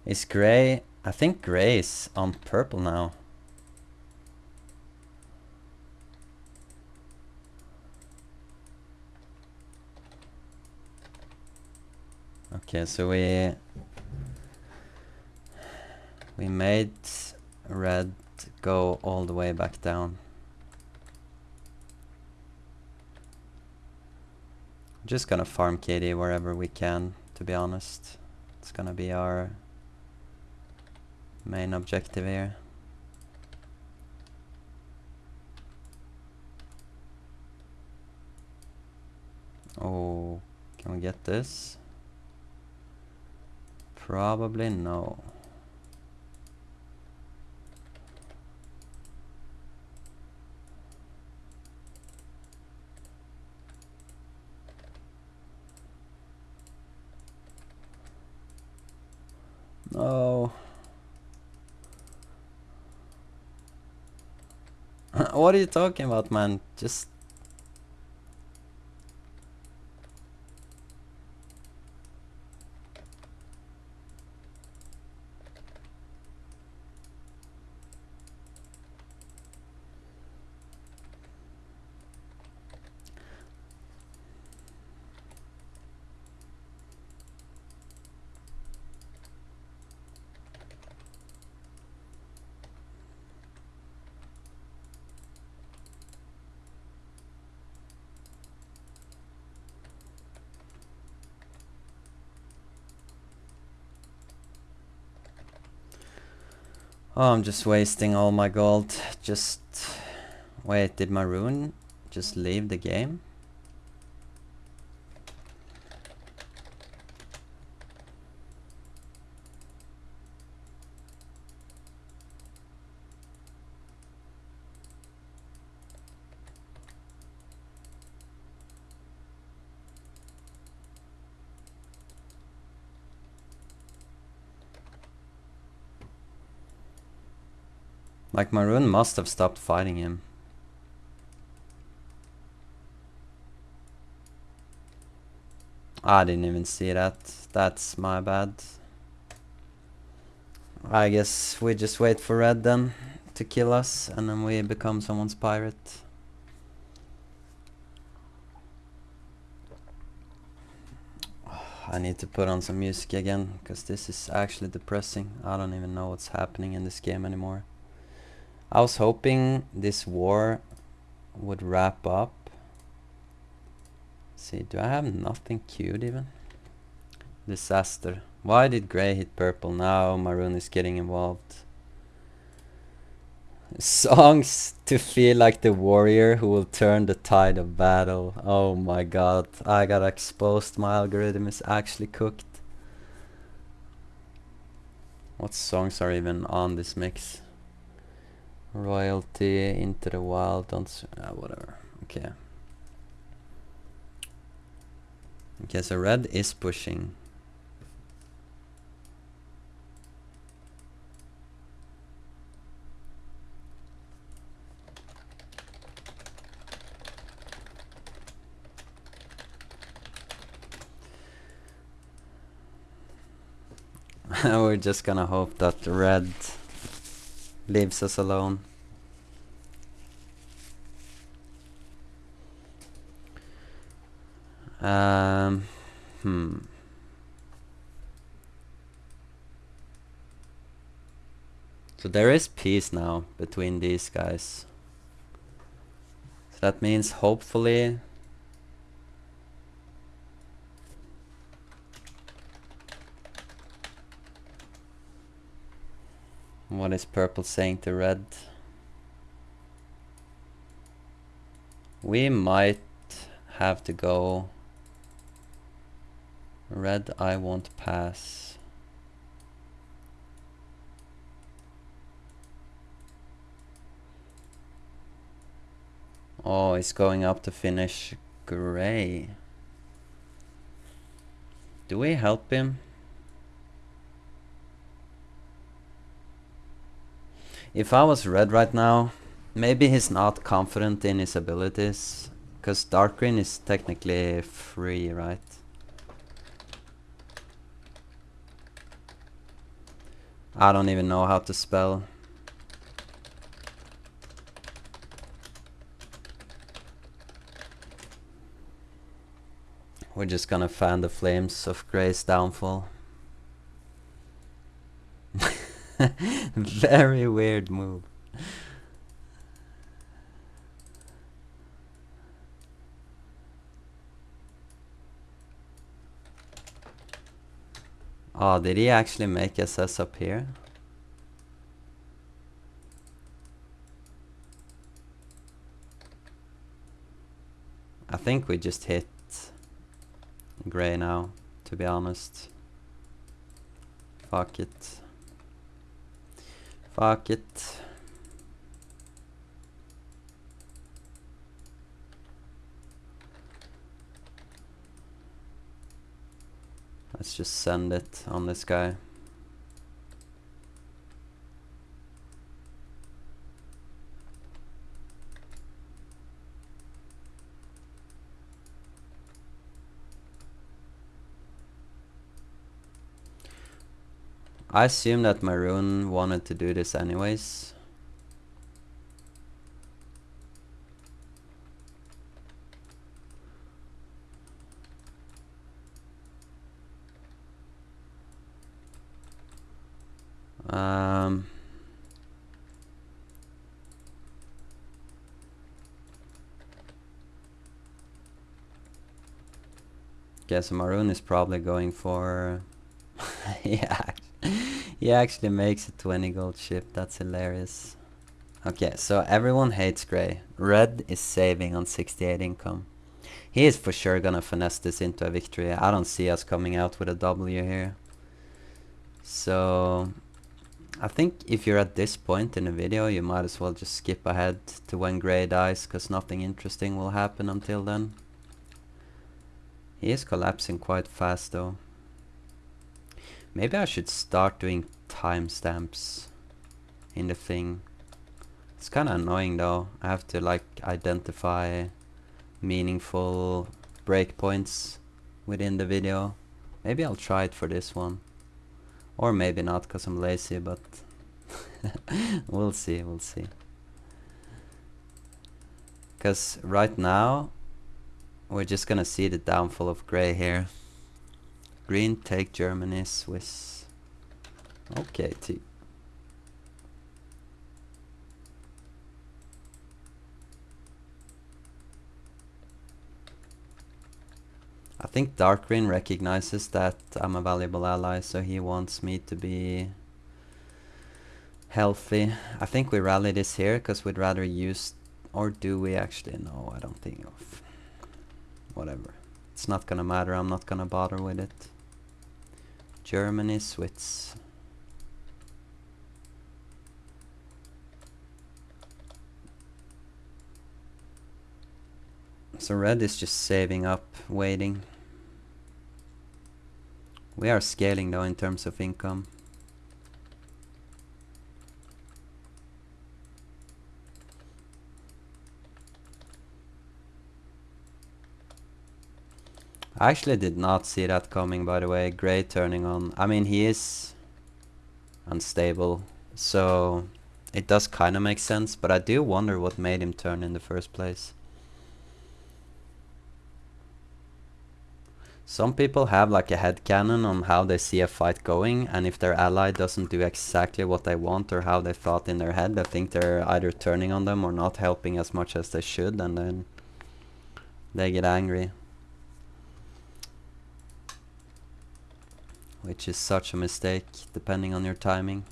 A: Is grey? I think grey is on purple now. Okay, so we made red go all the way back down. Just gonna farm KD wherever we can, to be honest. It's gonna be our main objective here. Oh, can we get this? Probably no. No. What are you talking about, man? Just... Oh, I'm just wasting all my gold. Just... Wait, did maroon just leave the game? Like, maroon must have stopped fighting him. I didn't even see that. That's my bad. I guess we just wait for red then to kill us, and then we become someone's pirate. I need to put on some music again, because this is actually depressing. I don't even know what's happening in this game anymore. I was hoping this war would wrap up. Let's see, do I have nothing queued even? Disaster. Why did grey hit purple? Now maroon is getting involved. Songs to feel like the warrior who will turn the tide of battle. Oh my god, I got exposed. My algorithm is actually cooked. What songs are even on this mix? Royalty, Into the Wild, whatever. Okay. Okay, so red is pushing. We're just gonna hope that red leaves us alone. So there is peace now between these guys. So that means hopefully what is purple saying to red? We might have to go red. I won't pass. Oh, he's going up to finish gray. Do we help him? If I was red right now, maybe he's not confident in his abilities, because dark green is technically free, right? I don't even know how to spell. We're just gonna fan the flames of gray's downfall. Very weird move. Oh, did he actually make SS up here? I think we just hit gray now, to be honest. Fuck it. Fuck it. Let's just send it on this guy. I assume that Maroon wanted to do this anyways. Guess Maroon is probably going for... yeah, he actually makes a 20 gold chip. That's hilarious. Okay, so everyone hates gray. Red is saving on 68 income. He is for sure gonna finesse this into a victory. I don't see us coming out with a W here. So I think if you're at this point in the video, you might as well just skip ahead to when gray dies, because nothing interesting will happen until then. He is collapsing quite fast though. Maybe I should start doing timestamps in the thing. It's kinda annoying though. I have to like identify meaningful breakpoints within the video. Maybe I'll try it for this one. Or maybe not, because I'm lazy, but we'll see, we'll see. Because right now, we're just gonna see the downfall of gray here. Green take Germany, Swiss. Okay, T. I think dark green recognizes that I'm a valuable ally, so he wants me to be healthy. I think we rally this here because we'd rather use... Or do we actually? No, I don't think of... Whatever. It's not gonna matter, I'm not gonna bother with it. Germany, Swiss. So red is just saving up, waiting. We are scaling though in terms of income. I actually did not see that coming, by the way. Gray turning on. I mean, he is unstable. So it does kind of make sense, but I do wonder what made him turn in the first place. Some people have like a headcanon on how they see a fight going, and if their ally doesn't do exactly what they want or how they thought in their head, they think they're either turning on them or not helping as much as they should, and then they get angry. Which is such a mistake, depending on your timing.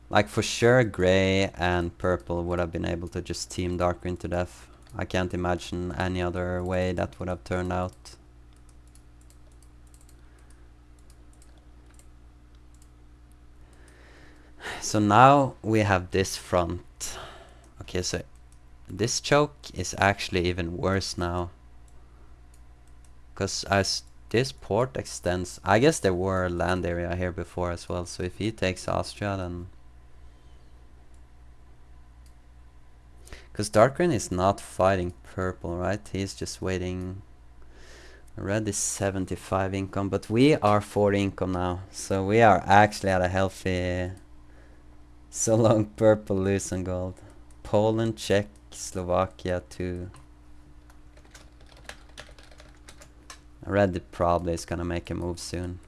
A: Like for sure grey and purple would have been able to just team dark green to death. I can't imagine any other way that would have turned out. So now we have this front. Okay, so this choke is actually even worse now. Because as this port extends, I guess there were land area here before as well, so if he takes Austria then... Because dark green is not fighting purple, right? He's just waiting. Red is 75 income, but we are 40 income now, so we are actually at a healthy... So long purple lose on gold. Poland, Czech, Slovakia too. Red probably is gonna make a move soon.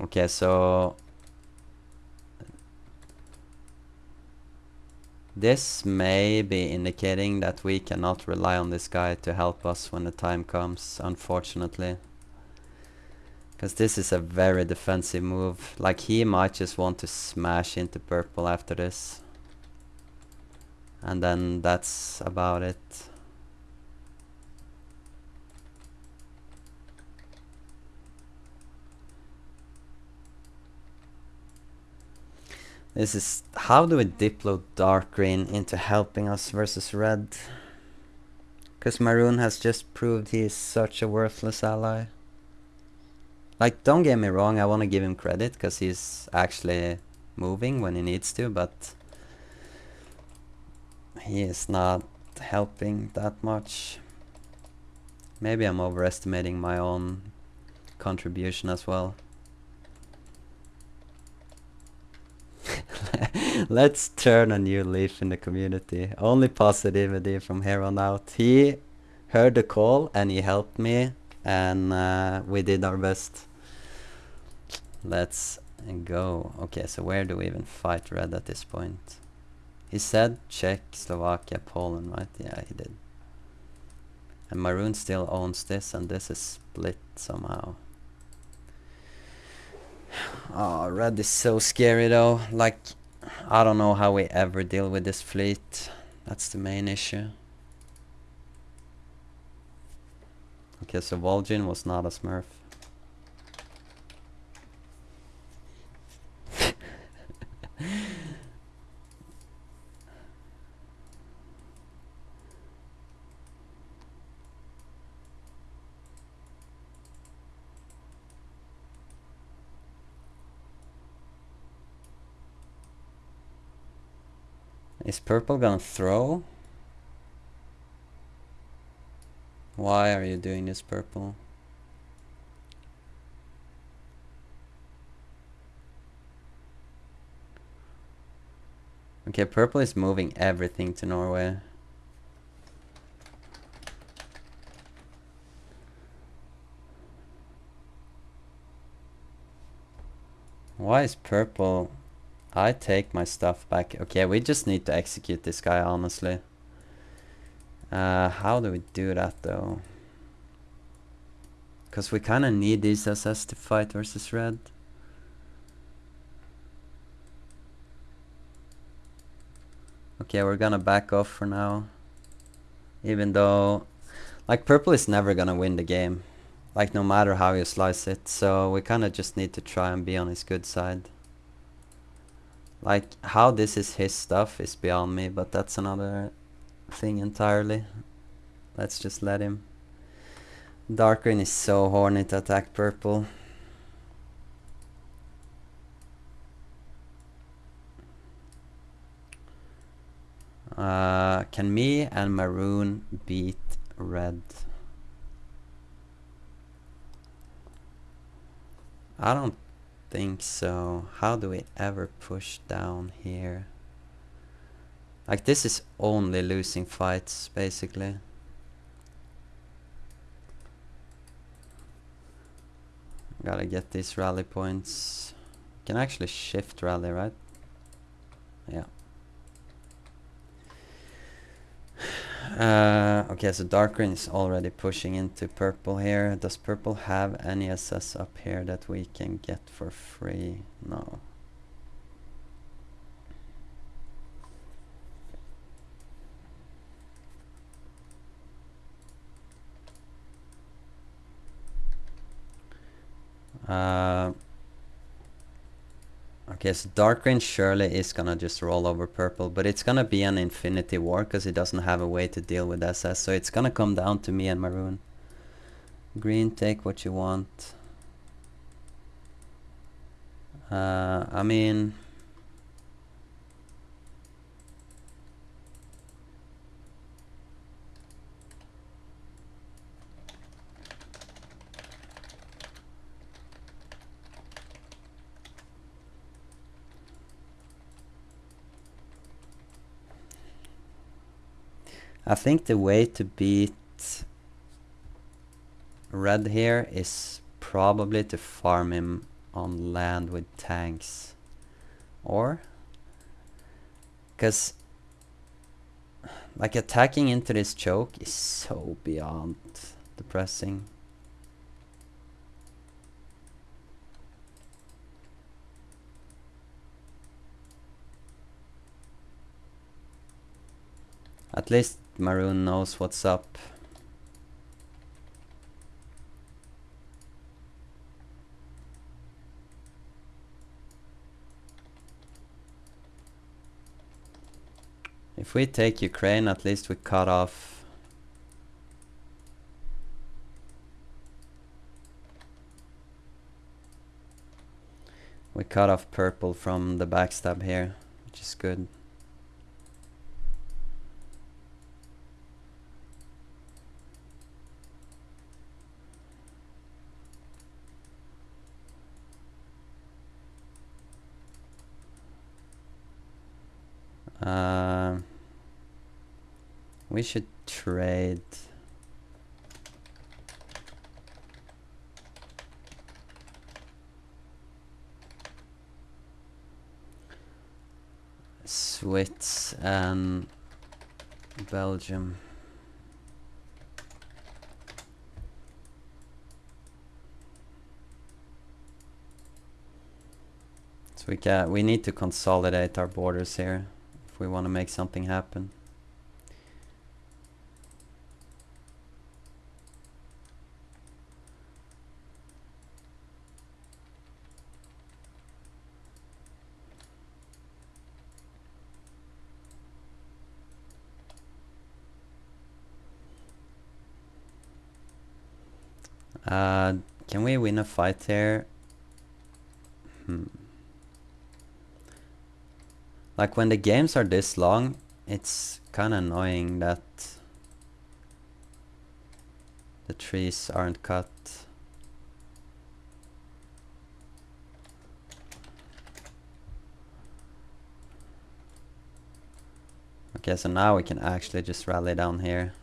A: Okay, so this may be indicating that we cannot rely on this guy to help us when the time comes, unfortunately. Because this is a very defensive move. Like, he might just want to smash into purple after this. And then that's about it. This is... How do we diplo dark green into helping us versus red? Because maroon has just proved he is such a worthless ally. Like, don't get me wrong, I want to give him credit because he's actually moving when he needs to, but he is not helping that much. Maybe I'm overestimating my own contribution as well. Let's turn a new leaf in the community. Only positivity from here on out. He heard the call and he helped me, and we did our best. Let's go. Okay, so where do we even fight red at this point? He said Czech, Slovakia, Poland, right? Yeah, he did. And maroon still owns this, and this is split somehow. Oh, red is so scary though. Like, I don't know how we ever deal with this fleet. That's the main issue. Okay, so Vol'jin was not a smurf. Is purple gonna throw? Why are you doing this, purple? Okay, purple is moving everything to Norway. Why is purple... I take my stuff back. Okay, we just need to execute this guy, honestly. How do we do that, though? Because we kind of need these SS to fight versus red. Okay, we're gonna back off for now. Even though... Like, purple is never gonna win the game. Like, no matter how you slice it. So we kind of just need to try and be on his good side. Like, how this is his stuff is beyond me, but that's another thing entirely. Let's just let him. Dark green is so horny to attack purple. Can me and maroon beat red? I don't think so. How do we ever push down here? Like, this is only losing fights, basically. Gotta get these rally points. Can actually shift rally, right? Yeah. Okay, so dark green is already pushing into purple here. Does purple have any SS up here that we can get for free? No. Okay, so dark green surely is gonna just roll over purple, but it's gonna be an infinity war because it doesn't have a way to deal with SS, so it's gonna come down to me and maroon. Green, take what you want. I mean, I think the way to beat red here is probably to farm him on land with tanks. Or, because like attacking into this choke is so beyond depressing. At least maroon knows what's up. If we take Ukraine, at least we cut off. We cut off purple from the backstab here, which is good. We should trade. Swiss and Belgium. So we need to consolidate our borders here if we want to make something happen. Can we win a fight here? Like when the games are this long, it's kinda annoying that the trees aren't cut. Okay, so now we can actually just rally down here.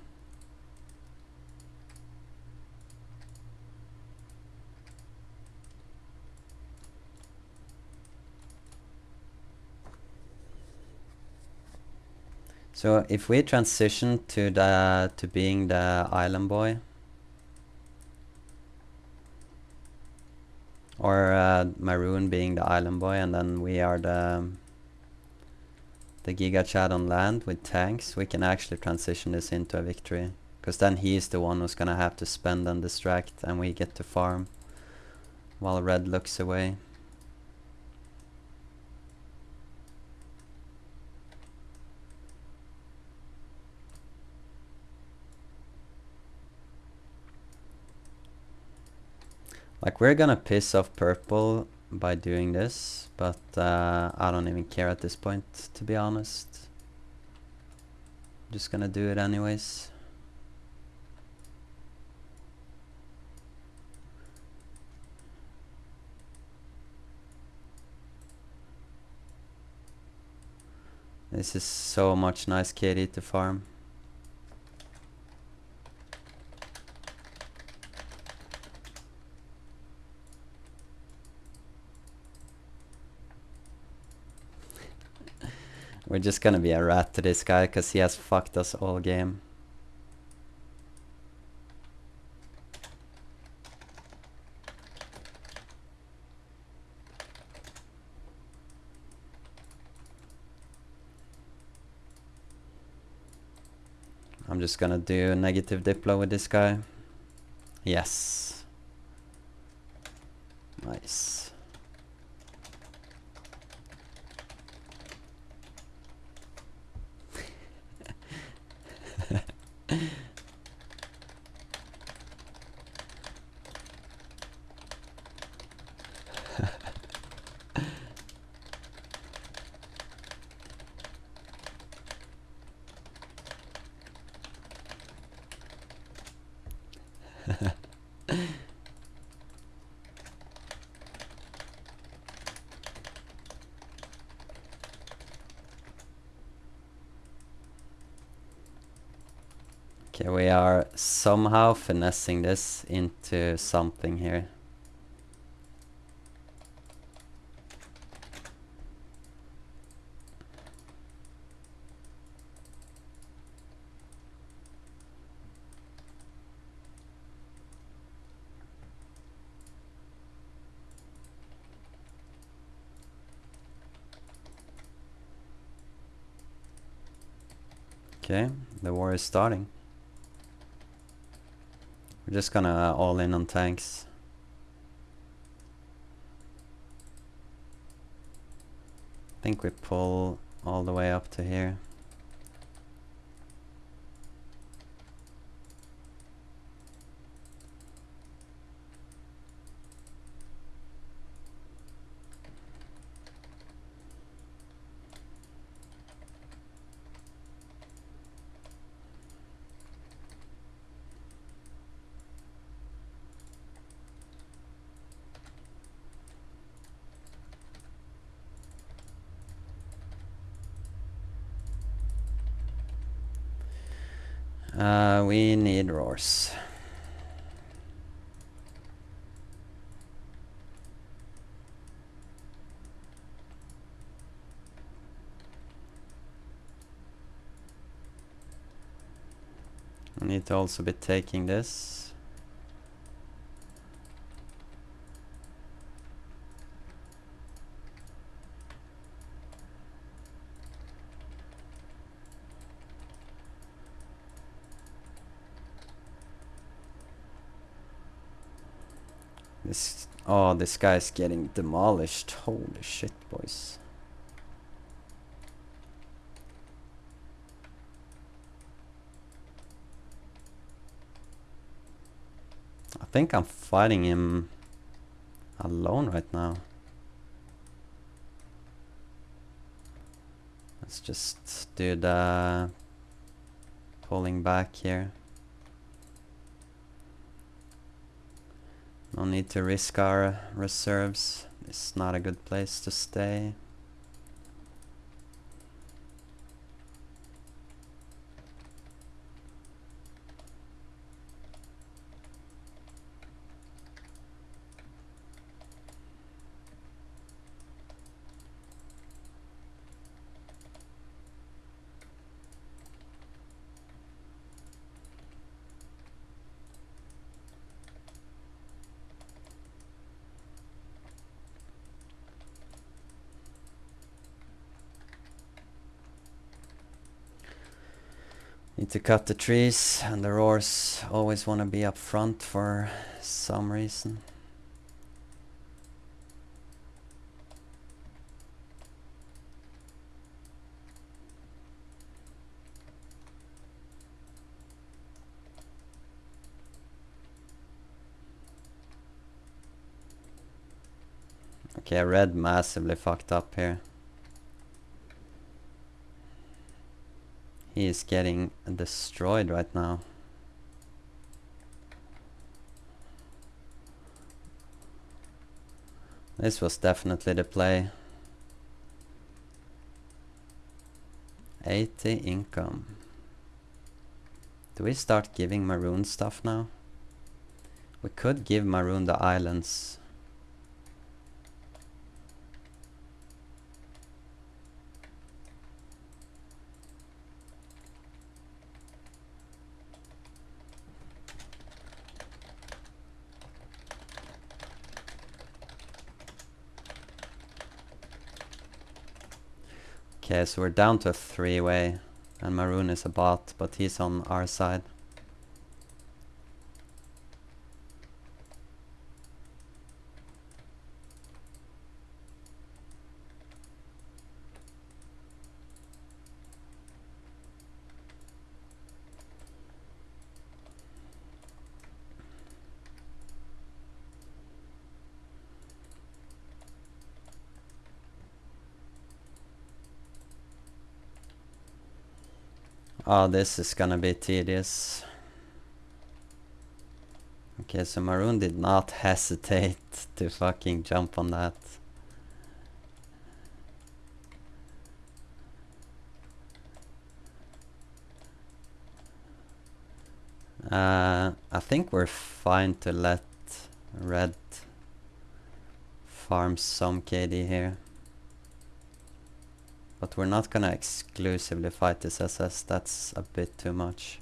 A: So if we transition to being the island boy, or maroon being the island boy, and then we are the Giga Chad on land with tanks, we can actually transition this into a victory, because then he's the one who's gonna have to spend and distract, and we get to farm while red looks away. Like, we're gonna piss off purple by doing this, but I don't even care at this point, to be honest. Just gonna do it anyways. This is so much nice KD to farm. We're just gonna be a rat to this guy because he has fucked us all game. I'm just gonna do a negative diplo with this guy. Yes. Nice. Okay, we are somehow finessing this into something here. Okay, the war is starting. We're just gonna all in on tanks. I think we pull all the way up to here. We need roars. We need to also be taking this. This guy's getting demolished. Holy shit, boys. I think I'm fighting him alone right now. Let's just do the pulling back here. No need to risk our reserves. It's not a good place to stay. Need to cut the trees, and the roars always want to be up front for some reason. Okay, red massively fucked up here. He is getting destroyed right now. This was definitely the play. 80 income. Do we start giving Maroon stuff now? We could give Maroon the islands. Okay, so we're down to a 3-way, and Maroon is a bot, but he's on our side. Oh, this is gonna be tedious. Okay, so Maroon did not hesitate to fucking jump on that. I think we're fine to let Red farm some KD here. But we're not gonna exclusively fight this SS, that's a bit too much.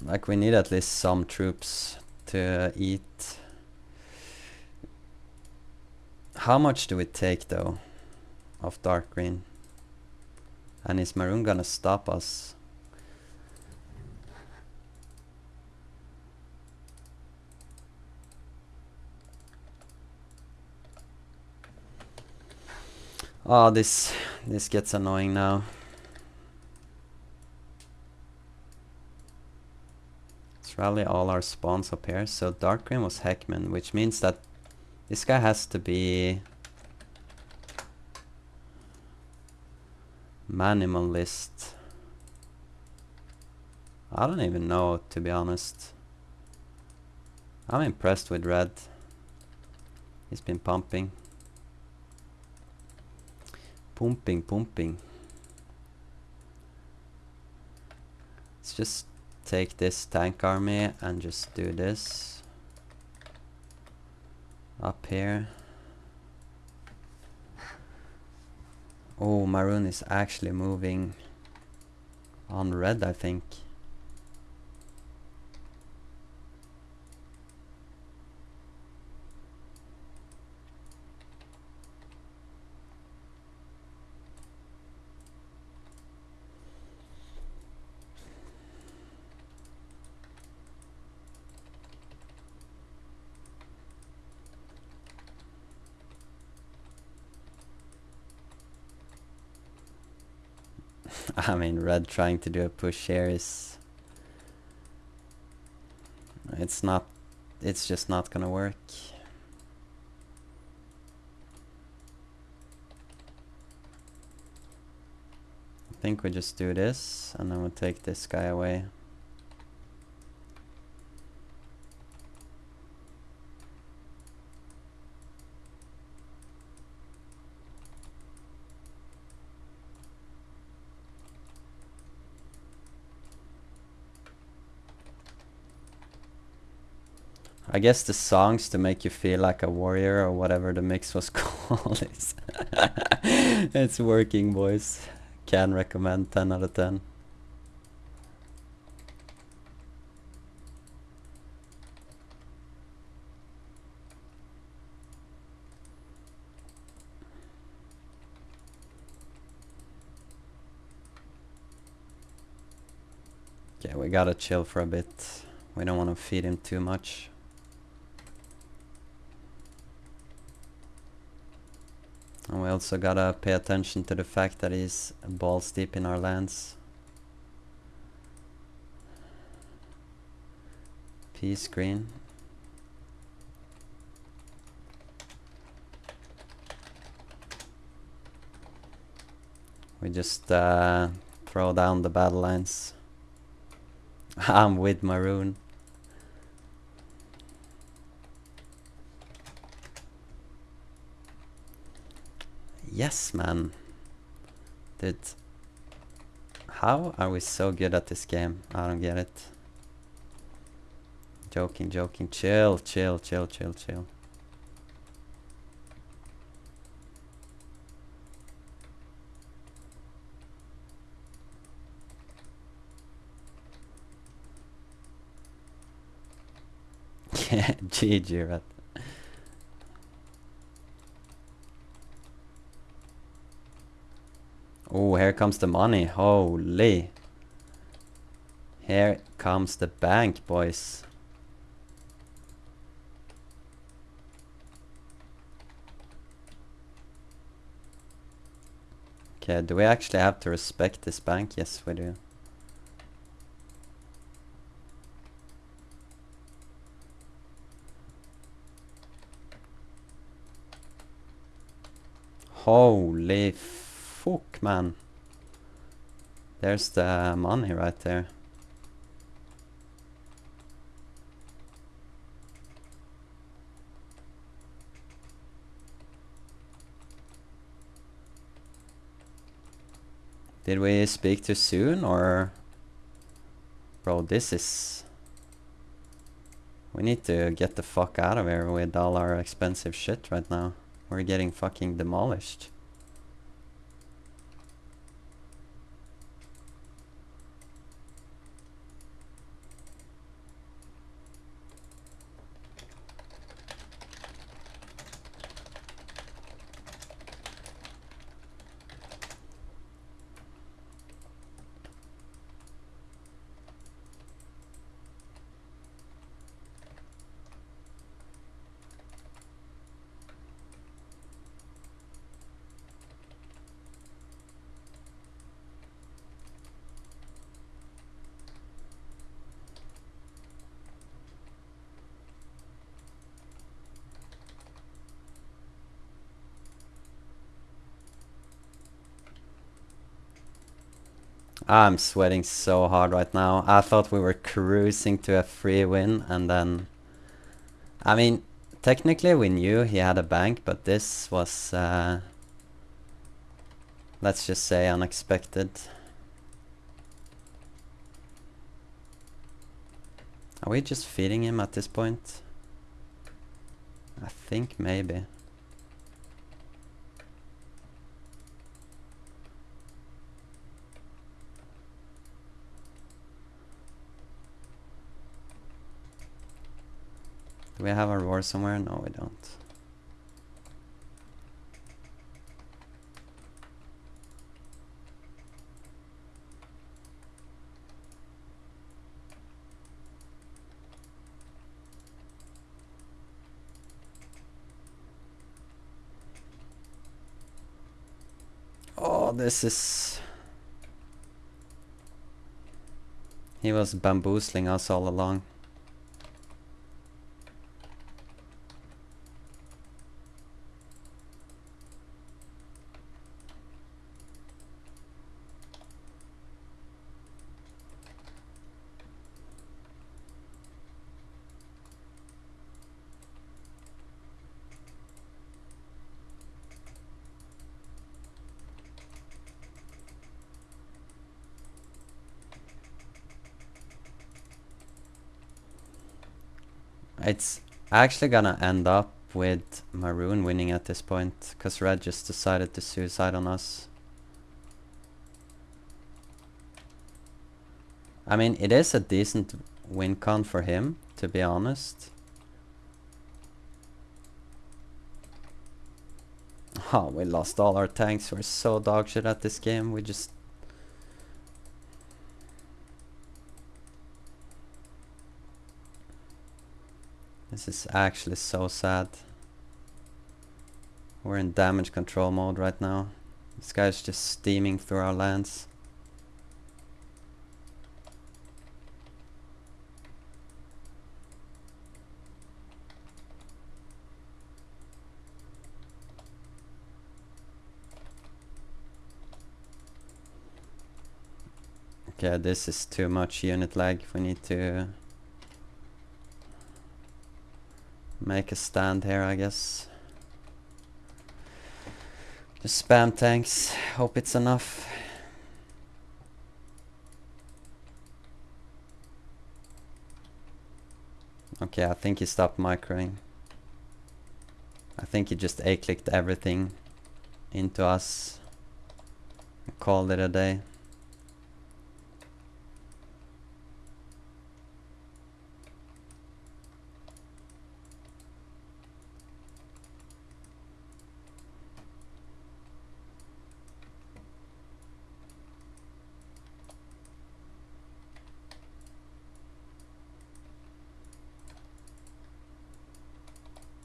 A: Like, we need at least some troops to eat. How much do we take though of dark green? And is Maroon gonna stop us? Oh, this gets annoying now. Let's rally all our spawns up here. So dark green was HECKMAN, which means that this guy has to be minimalist. I don't even know, to be honest. I'm impressed with Red. He's been pumping. Pumping. Let's just take this tank army and just do this. Up here. Oh, Maroon is actually moving on Red, I think. I mean, Red trying to do a push here is... It's just not gonna work. I think we just do this, and then we'll take this guy away. I guess the songs to make you feel like a warrior or whatever the mix was called is it's working, boys. Can recommend 10 out of 10. Okay, we gotta chill for a bit. We don't want to feed him too much. And we also gotta pay attention to the fact that he's balls deep in our lands. Peace green. We just throw down the battle lines. I'm with maroon. Yes, man. Dude. How are we so good at this game? I don't get it. Joking, joking. Chill, chill, chill, chill, chill. Yeah, GG, right? Oh, here comes the money. Holy. Here comes the bank, boys. Okay, do we actually have to respect this bank? Yes, we do. Holy fuck, man. There's the money right there. Did we speak too soon, or... Bro, this is... We need to get the fuck out of here with all our expensive shit right now. We're getting fucking demolished. I'm sweating so hard right now. I thought we were cruising to a free win, and then... I mean, technically we knew he had a bank, but this was... let's just say unexpected. Are we just feeding him at this point? I think maybe. Do we have a roar somewhere? No, we don't. Oh, this is... He was bamboozling us all along. It's actually gonna end up with maroon winning at this point, because red just decided to suicide on us. I mean, it is a decent win con for him, to be honest. Oh, we lost all our tanks. We're so dog shit at this game. We just... This is actually so sad. We're in damage control mode right now. This guy's just steaming through our lands. Okay, this is too much unit lag. We need to make a stand here, I guess. Just spam tanks. Hope it's enough. Okay, I think he stopped microing. I think he just A-clicked everything into us. Called it a day.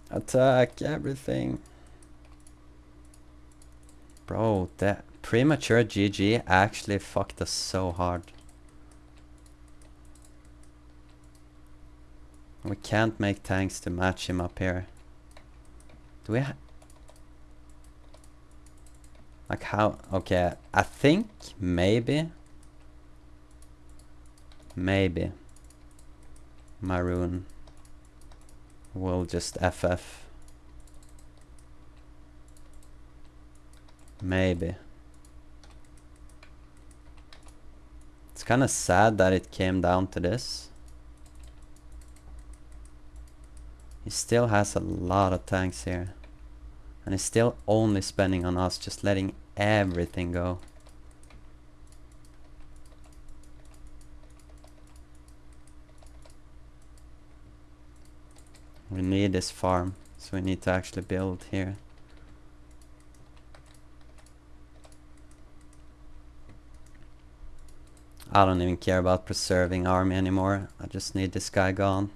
A: Attack everything. Bro, that Premature GG actually fucked us so hard. We can't make tanks to match him up here. Do we like how? Okay, I think maybe Maroon will just FF. Maybe. It's kind of sad that it came down to this. He still has a lot of tanks here. And he's still only spending on us, just letting everything go. We need this farm, so we need to actually build here. I don't even care about preserving army anymore. I just need this guy gone.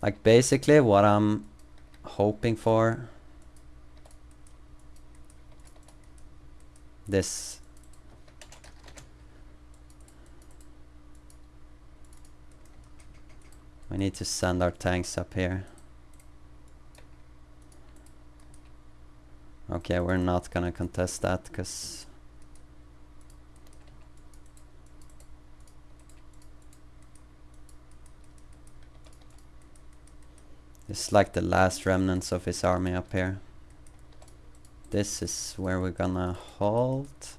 A: Like basically what I'm hoping for, this we need to send our tanks up here. Okay, we're not gonna contest that because it's like the last remnants of his army up here. This is where we're gonna halt.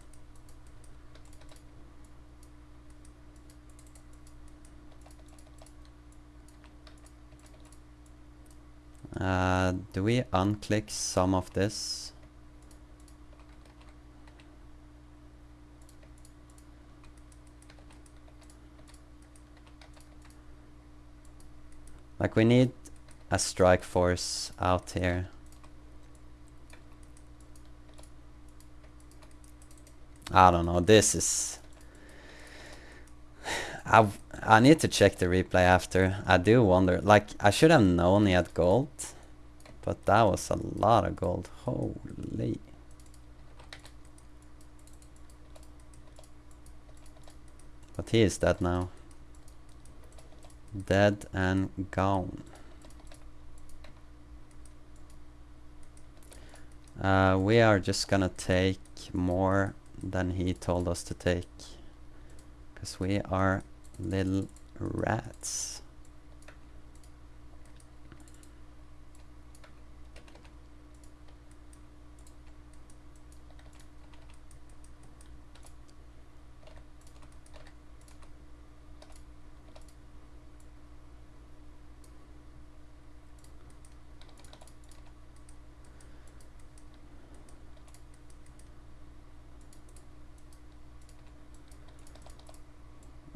A: Do we unclick some of this? Like we need a strike force out here. I don't know, this is... I need to check the replay after. I do wonder, like I should have known he had gold, but that was a lot of gold. Holy. But he is dead now. Dead and gone. We are just gonna take more than he told us to take, because we are little rats.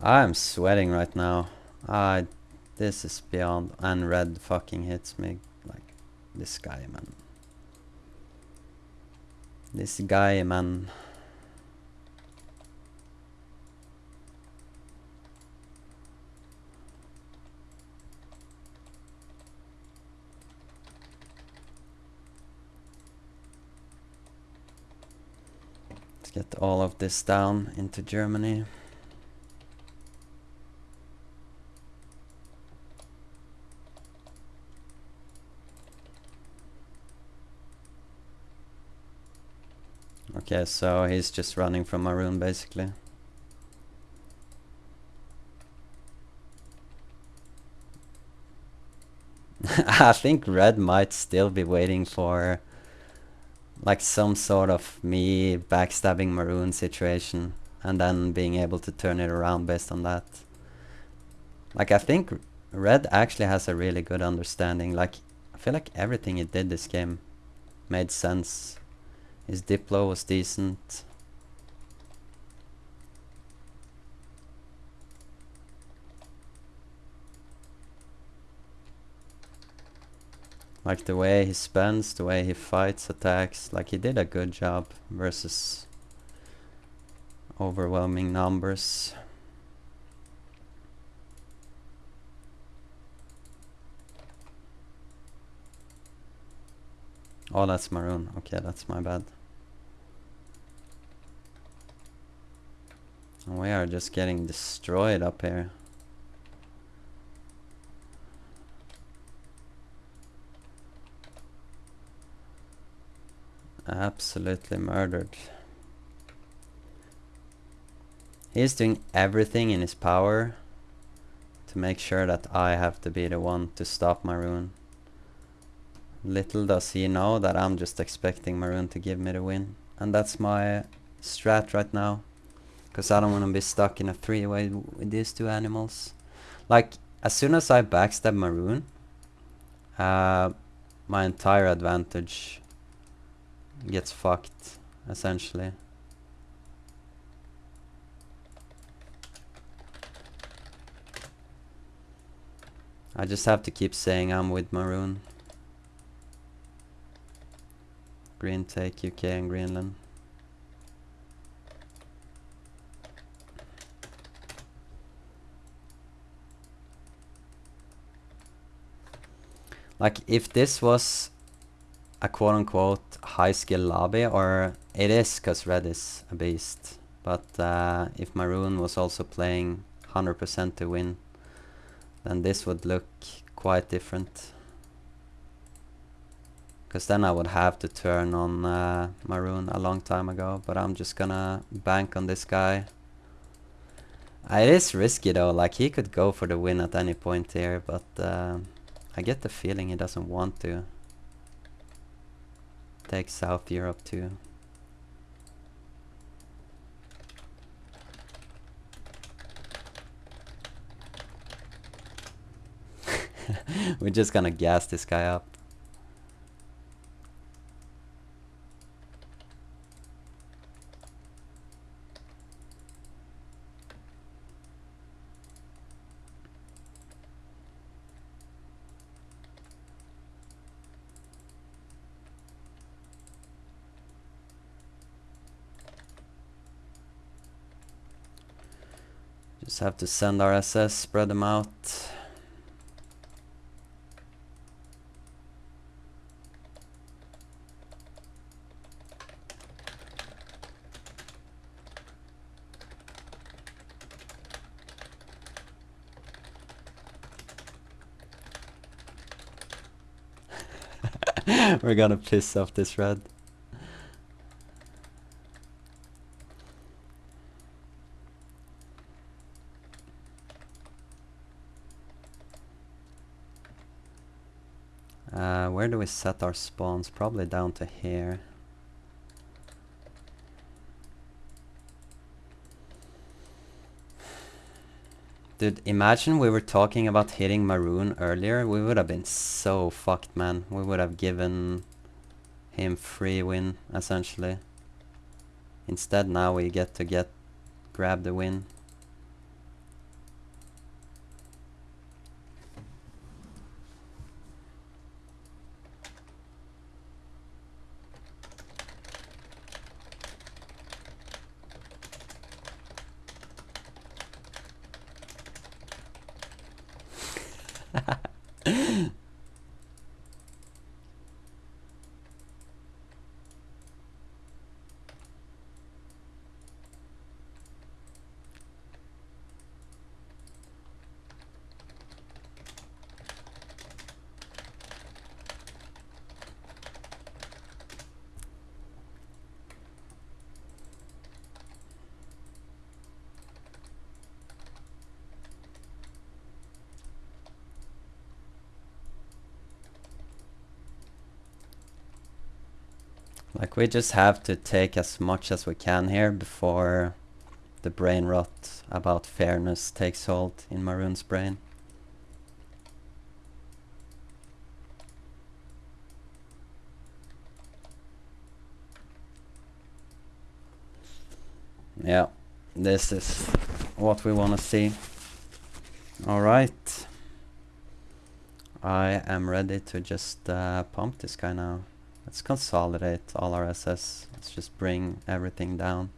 A: I'm sweating right now. This is beyond, and red fucking hits me like this guy, man. This guy, man. Let's get all of this down into Germany. Okay, so he's just running from Maroon basically. I think Red might still be waiting for like some sort of me backstabbing Maroon situation and then being able to turn it around based on that. Like I think Red actually has a really good understanding. Like I feel like everything he did this game made sense. His diplo was decent. Like the way he spends, the way he fights, attacks, like he did a good job versus overwhelming numbers. Oh, that's Maroon. Okay, that's my bad. We are just getting destroyed up here. Absolutely murdered. He's doing everything in his power to make sure that I have to be the one to stop Maroon. Little does he know that I'm just expecting Maroon to give me the win. And that's my strat right now. Because I don't want to be stuck in a three-way with these two animals. Like, as soon as I backstab Maroon, my entire advantage gets fucked, essentially. I just have to keep saying I'm with Maroon. Green take UK and Greenland. Like, if this was a quote-unquote high-skill lobby, or it is because Red is a beast, but if Maroon was also playing 100% to win, then this would look quite different. Because then I would have to turn on Maroon a long time ago, but I'm just gonna bank on this guy. It is risky though, like he could go for the win at any point here, but I get the feeling he doesn't want to take South Europe too. We're just gonna gas this guy up. Just have to send our SS, spread them out. We're gonna piss off this Red. Where do we set our spawns? Probably down to here. Dude, imagine we were talking about hitting Maroon earlier. We would have been so fucked, man. We would have given him free win, essentially. Instead, now we get to grab the win. Like, we just have to take as much as we can here before the brain rot about fairness takes hold in Maroon's brain. Yeah, this is what we want to see. Alright. I am ready to just pump this guy now. Let's consolidate all our SS. Let's just bring everything down.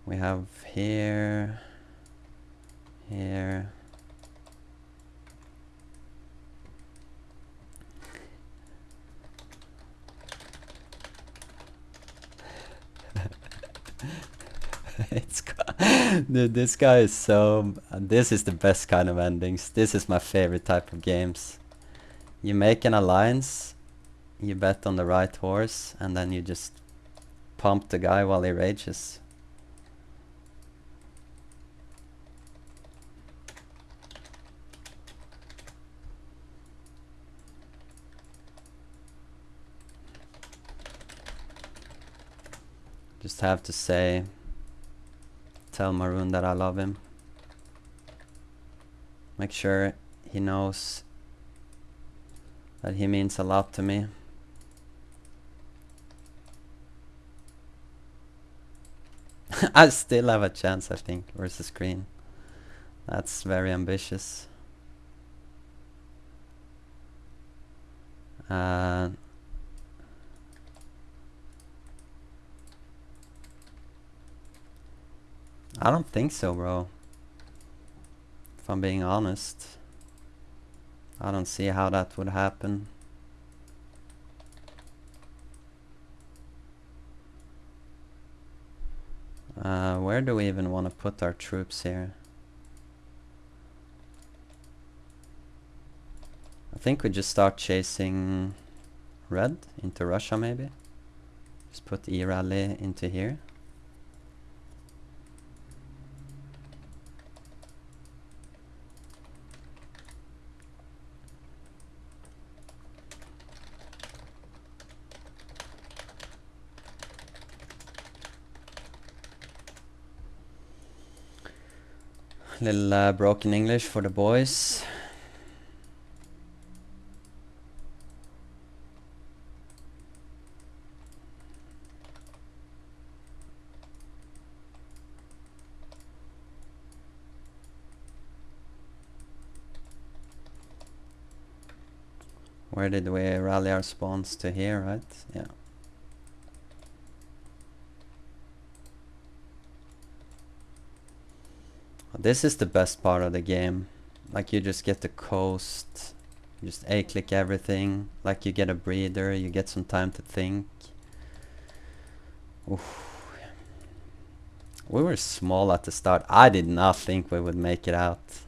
A: We have here, here. Dude, this guy is so... this is the best kind of endings. This is my favorite type of games. You make an alliance, you bet on the right horse, and then you just pump the guy while he rages. Just have to say, tell Maroon that I love him. Make sure he knows that he means a lot to me. I still have a chance, I think, versus green. That's very ambitious. I don't think so, bro. If I'm being honest, I don't see how that would happen. Where do we even want to put our troops here? I think we just start chasing red into Russia, maybe. Just put E-Rally into here. Little broken English for the boys. Where did we rally our spawns to? Here, right? Yeah. This is the best part of the game. Like, you just get the coast, you just A-click everything, like you get a breather, you get some time to think. Oof. We were small at the start. I did not think we would make it out.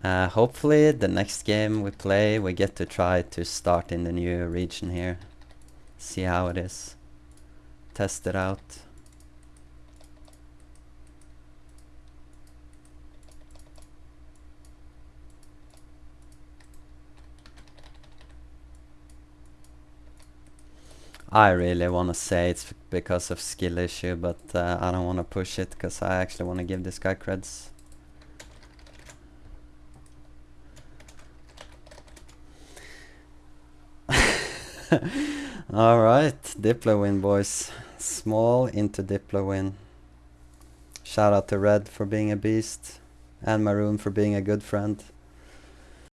A: Hopefully the next game we play, we get to try to start in the new region here. See how it is. Test it out. I really want to say it's because of skill issue, but I don't want to push it because I actually want to give this guy creds. Alright, diplo win, boys. Small into diplo win. Shout out to Red for being a beast and Maroon for being a good friend.